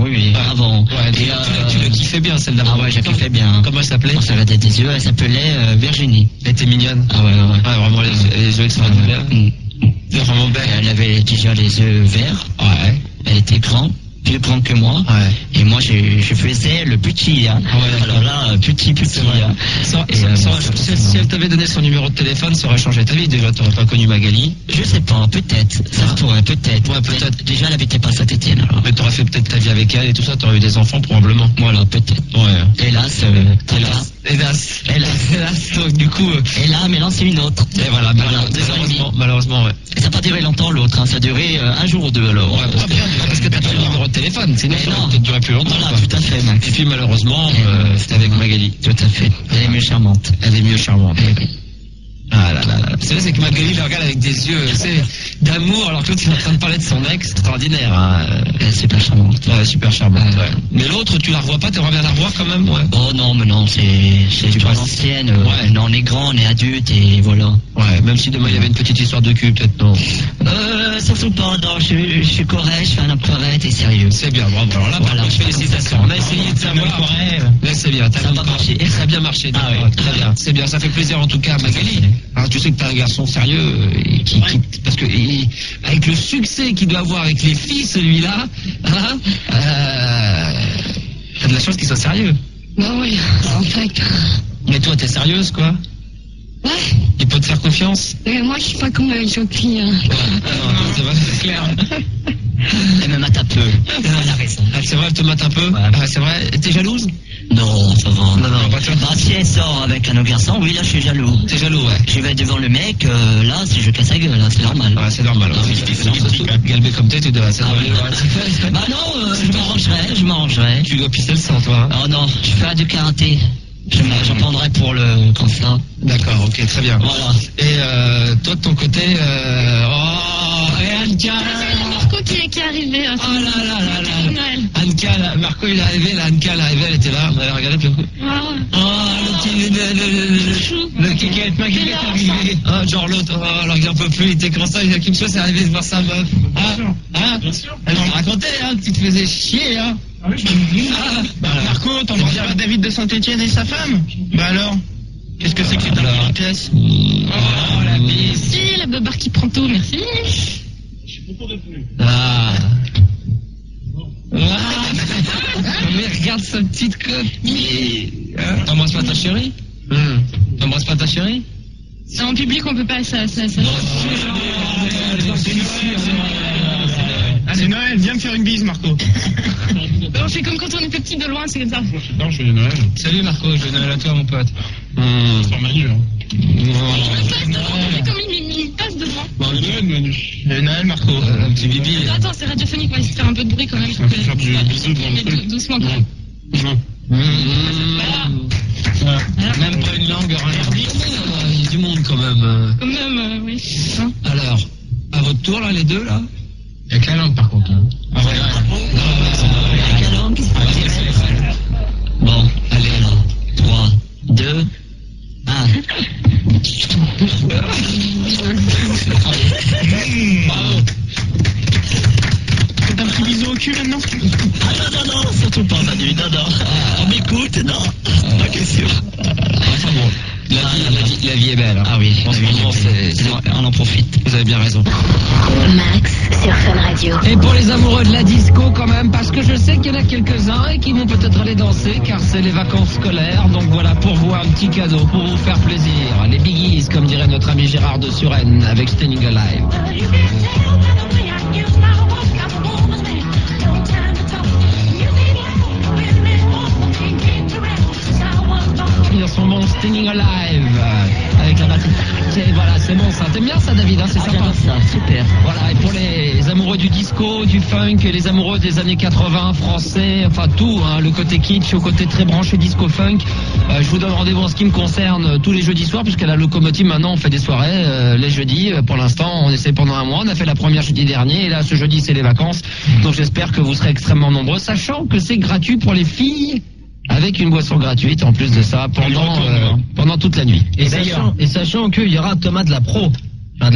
avant. Ouais, tu le kiffais bien, celle d'avant. Ah ouais, je la kiffais bien. Comment elle s'appelait? On s'est regardé des yeux, elle s'appelait Virginie. Elle était mignonne. Ah ouais. Vraiment, les yeux extraordinaires. Vraiment belle. Elle avait déjà les yeux verts. Ouais. Elle était grande. Plus grand que moi. Ouais. Et moi, je faisais le petit. Hein. Ouais, alors là, petit. Hein. Si elle t'avait donné son numéro de téléphone, ça aurait changé ta vie. Déjà, tu n'aurais pas connu Magali. Je sais pas, peut-être. Ça pourrait, peut-être. Ouais, peut-être. Déjà, elle habitait pas à Saint-Etienne. Alors. Mais tu aurais fait peut-être ta vie avec elle et tout ça, tu aurais eu des enfants probablement. Voilà, peut-être. Ouais. Hélas. Donc, du coup. Et là, maintenant, c'est une autre. Et voilà, malheureusement, ouais. Et ça n'a pas duré longtemps, l'autre. Hein. Ça a duré un jour ou deux, alors. Ouais, parce que t'as pas le numéro de téléphone. Sinon, ça aurait peut-être duré plus longtemps. Voilà, tout à fait, Max. Et puis, malheureusement, c'était avec Magali. Tout à fait. Elle est mieux charmante. Ah là. C'est vrai, c'est que Magali le regarde avec des yeux, d'amour, alors que l'autre, il est en train de parler de son ex. Extraordinaire, hein. Elle est super charmante. Ouais, super charmante, ouais. Mais l'autre, tu la revois pas, t'aimerais bien la revoir quand même, ouais. Oh non, mais non, c'est du pas l'ancienne. Ouais. Non, on est grand, on est adulte, et voilà. Ouais, même si demain il y avait une petite histoire de cul, peut-être non. Surtout pas, non, je suis correct, je fais un homme correct et sérieux. C'est bien, bravo. Alors là, voilà, félicitations. On a essayé de savoir. Là, c'est bien, ça a bien marché. Ah oui, très bien. C'est bien, ça fait plaisir en tout cas à Magali. Alors, tu sais que t'es un garçon sérieux, parce que avec le succès qu'il doit avoir avec les filles, celui-là, hein, t'as de la chance qu'il soit sérieux. Bah oui, en fait. Mais toi, t'es sérieuse, quoi? Ouais. Il peut te faire confiance? Mais moi, je suis pas comme les autres filles. Hein. C'est vrai, c'est clair. Elle me mate un peu. Elle a raison. C'est vrai, elle te mate un peu? Ouais. C'est vrai. T'es jalouse? Non, ça va. Non, pas toi. Si elle sort avec un autre garçon, oui, là, je suis jaloux. T'es jaloux, ouais. Je vais devant le mec, là, si je casse la gueule, là, c'est normal. Ouais, c'est normal. Galbé comme t'es, tu dois. Bah non, je m'arrangerai. Tu dois pisser le sang, toi. Oh non, je ferai du karaté. J'en prendrai pour le comme ça. D'accord, ok, très bien. Voilà. Et toi de ton côté, qui est arrivé. Oh là là là là. Anka, là, Marco il est arrivé, là, Anka elle est arrivée, elle était là, on avait regardé puis le kiki avec ma gueule est arrivé. Ah, genre l'autre, alors il en peut plus, il était comme ça, Kim Cho c'est arrivé de voir sa meuf. Elle m'a raconté, hein, que tu te faisais chier, hein. Ah oui, Marco, t'embrasses pas David de Saint-Etienne et sa femme? Bah alors, qu'est-ce que c'est que cette impolitesse? Oh, la bise. Si, la beubare qui prend tout, merci. Mais regarde sa petite copine. T'embrasses pas ta chérie? T'embrasses pas ta chérie? C'est en public, on peut pas, ça. Allez, Noël, viens me faire une bise, Marco. On fait comme quand on était petit de loin, c'est comme ça. Non, je vais Noël. Salut Marco, je vais Noël à toi mon pote. Sans Manu, hein. Comme il passe devant. Bon, le Noël, Manu. Le Noël, Marco. Un petit bibi. Attends, c'est radiophonique, on va essayer de faire un peu de bruit quand même. On va faire du bisou devant le truc. Doucement quand même. Même pas une langue, rien. Il y a du monde quand même. Quand même, oui. Alors, à votre tour là, les deux là? Il y a que la langue par contre. Ah ouais. Bon, allez alors. 3, 2, 1. Faites un petit bisou au cul maintenant? Non, surtout pas, Manu, non. On m'écoute, non. Pas question. Enfin bon, la vie est belle. Hein. Ah oui, En ce moment, on en profite. vous avez bien raison. Max sur Fun Radio. Et pour les amoureux de la disco quand même, parce que je sais qu'il y en a quelques-uns et qui vont peut-être aller danser car c'est les vacances scolaires. Donc voilà, pour vous un petit cadeau, pour vous faire plaisir. Les Biggies, comme dirait notre ami Gérard de Suresnes avec Staying Alive. Ils sont bons, Staying Alive avec la batterie. Voilà, c'est bon ça. T'aimes bien ça, David, hein, c'est sympa. Ça, super. Voilà, et pour les amoureux du disco, du funk, et les amoureux des années 80, français, enfin tout, hein, le côté kitsch, au côté très branché disco-funk, je vous donne rendez-vous en ce qui me concerne tous les jeudis soirs, puisqu'à la locomotive maintenant on fait des soirées les jeudis. Pour l'instant, on essaie pendant un mois, on a fait la première jeudi dernier, et là ce jeudi c'est les vacances. Donc j'espère que vous serez extrêmement nombreux, sachant que c'est gratuit pour les filles. Avec une boisson gratuite en plus de ça pendant toute la nuit. Et sachant qu'il y aura Thomas de la Pro.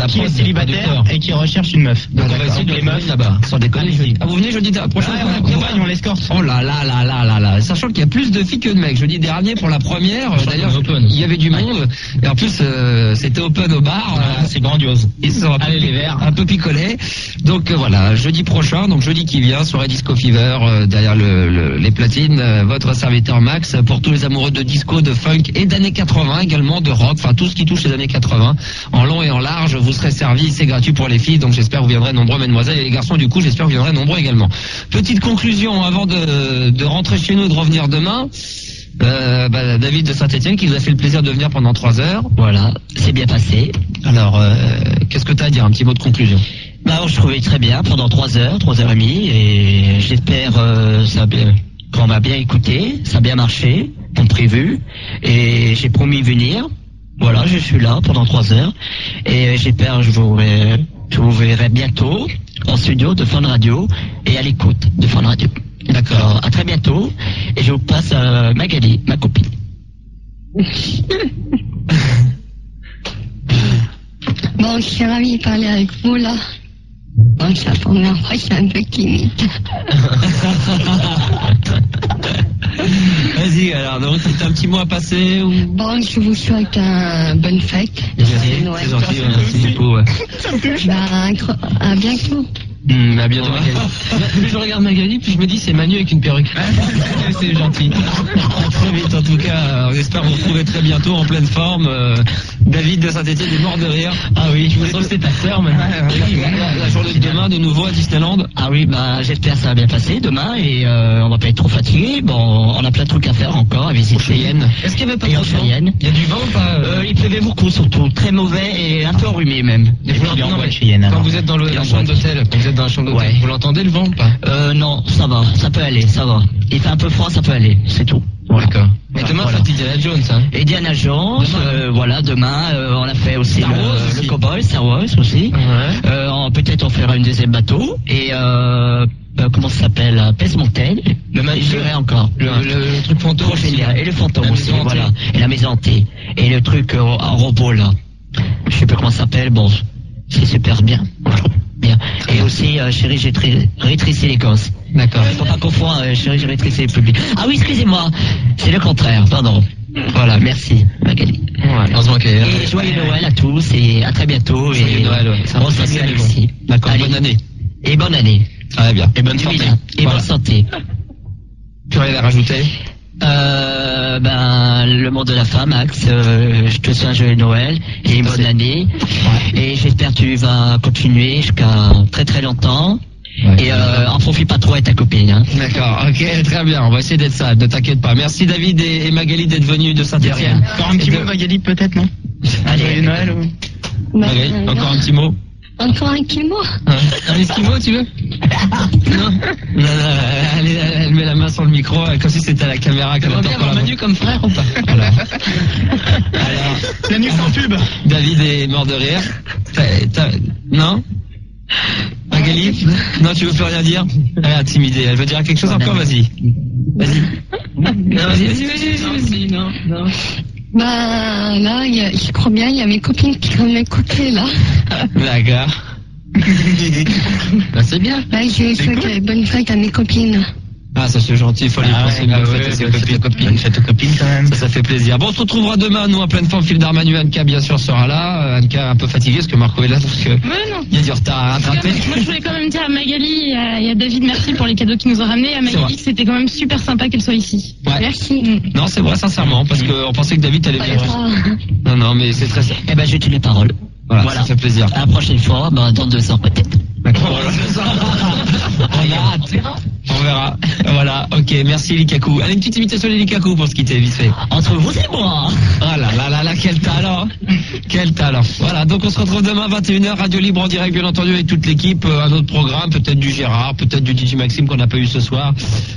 Qui est célibataire et qui recherche une meuf. Donc on va essayer de les meufs là-bas. Sans déconner. Vous venez jeudi prochain? On l'escorte. Oh là là là là là là. Sachant qu'il y a plus de filles que de mecs. Jeudi dernier pour la première, d'ailleurs, il y avait du monde. Et en plus, c'était open au bar. C'est grandiose. Ils se sont un peu picolés. Donc voilà, jeudi prochain, donc jeudi qui vient, soirée Disco Fever derrière les platines. Votre serviteur Max pour tous les amoureux de disco, de funk et d'années 80 également, de rock, enfin tout ce qui touche les années 80, en long et en large. Vous serez servi, c'est gratuit pour les filles, donc j'espère que vous viendrez nombreux, mesdemoiselles, et les garçons, du coup, j'espère que vous viendrez nombreux également. Petite conclusion avant de rentrer chez nous et de revenir demain. David de Saint-Etienne qui nous a fait le plaisir de venir pendant 3 heures. Voilà, c'est bien passé. Alors, qu'est-ce que tu as à dire? Un petit mot de conclusion. Je trouvais très bien pendant 3 heures et demie, et j'espère qu'on m'a bien écouté, ça a bien marché, comme prévu, et j'ai promis venir. Voilà, je suis là pendant 3 heures et j'espère que je vous verrai bientôt en studio de Fun Radio et à l'écoute de Fun Radio. D'accord, à très bientôt et je vous passe à Magali, ma copine. Bon, je suis ravie de parler avec vous là. Bon, c'est la première fois, je suis un peu timide. Vas-y, alors, donc, c'est un petit mot à passer ou... Bon, je vous souhaite une bonne fête. Merci, c'est gentil, merci beaucoup. Ouais. À bientôt. À bientôt, Magali. Plus je regarde Magali, plus je me dis c'est Manu avec une perruque. C'est gentil. À très vite, en tout cas, on espère vous retrouver très bientôt en pleine forme. David de Saint-Etienne est mort de rire. Ah oui, je voulais dire que c'était ta sœur maintenant. La journée de demain, de nouveau à Disneyland. Ah oui, j'espère que ça va bien passer demain et on va pas être trop fatigué. Bon, on a plein de trucs à faire encore, à visiter. Est-ce qu'il y avait pas de vent? Il y a du vent ou pas? Il pleuvait beaucoup surtout, très mauvais et un peu enrhumé même. Quand vous êtes dans la chambre d'hôtel, dans la chambre d'hôtel, vous l'entendez le vent ou pas? Non, ça va, ça peut aller, ça va. Il fait un peu froid, ça peut aller, c'est tout. Voilà. D'accord. Et demain, voilà. C'est Indiana Jones, hein? Indiana Jones, demain, on a fait aussi le Cowboy, Star Wars aussi. Ouais. bon, peut-être on fera une deuxième bateau, et comment ça s'appelle, Pèse-Montagne. J'irai encore. Le truc fantôme. Et le fantôme aussi, voilà. Et la maison hantée. Et le truc en robot, là. Je sais pas comment ça s'appelle, bon, c'est super bien. Bien. Et aussi, chérie, j'ai rétréci les gosses. D'accord. Faut pas confondre, chérie, j'ai rétréci les publics. Ah oui, excusez-moi. C'est le contraire, pardon. Voilà, merci, Magali. Voilà. Heureusement qu'il y a... Et joyeux Noël à tous, et à très bientôt. Joyeux Noël, ouais. Bon salut Alexis. D'accord, bonne année. Et bonne année. Très bien. Et bonne santé. Et bonne santé. Tu as rien à rajouter? Le mot de la fin, Max, je te souhaite un joyeux Noël et une bonne année. Ouais. Et j'espère que tu vas continuer jusqu'à très très longtemps. Ouais, et en profite pas trop avec ta copine. Hein. D'accord, ok, très bien, on va essayer d'être sage, ne t'inquiète pas. Merci David et Magali d'être venus de Saint-Étienne. Encore un petit mot, Magali, peut-être, non? Allez, joyeux Noël ou... Magali, encore un petit mot? Encore un petit mot. Un esquimau, tu veux? Non, elle met la main sur le micro, comme si c'était à la caméra. Tu veux bien avoir Manu comme frère ou pas? Alors, la nuit sans pub. David est mort de rire. Non? Magali? Non, tu veux plus rien dire? Elle est intimidée, elle veut dire quelque chose encore? Vas-y. Vas-y. Non, vas-y. Non. Bah, là, je crois bien, il y a mes copines qui vont m'écouter, là. D'accord. Bah, c'est bien. Ouais, je souhaite bonne fête à mes copines. Ah, ça c'est gentil, il faut les penser, bonne fête à ses copines. Bonne fête aux copines quand même. Ça fait plaisir. Bon, on se retrouvera demain, nous, en pleine forme. Phil Darmanu, Anka, bien sûr, sera là. Anka un peu fatiguée, parce que Marco est là, parce que il y a du retard à rattraper. Moi, je voulais quand même dire à Magali et à David merci pour les cadeaux qu'ils nous ont ramenés. À Magali, c'était quand même super sympa qu'elle soit ici. Ouais. Merci. Non, c'est vrai, sincèrement, parce qu'on pensait que David allait bien. Non, mais c'est très simple. Eh ben, j'ai tué les paroles. Voilà, ça fait plaisir. À la prochaine fois, dans 2 ans peut-être. D'accord. On verra. Voilà, ok, merci Likaku. Allez, une petite imitation de Likaku pour se quitter, vite fait. Entre vous et moi. Oh là, quel talent. Quel talent. Voilà, donc on se retrouve demain 21h, Radio Libre en direct, bien entendu, avec toute l'équipe. Un autre programme, peut-être du Gérard, peut-être du DJ Maxime qu'on n'a pas eu ce soir.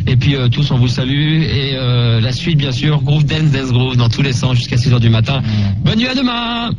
Et puis tous, on vous salue. Et la suite, bien sûr, Groove Dance Groove dans tous les sens jusqu'à 6h du matin. Bonne nuit, à demain.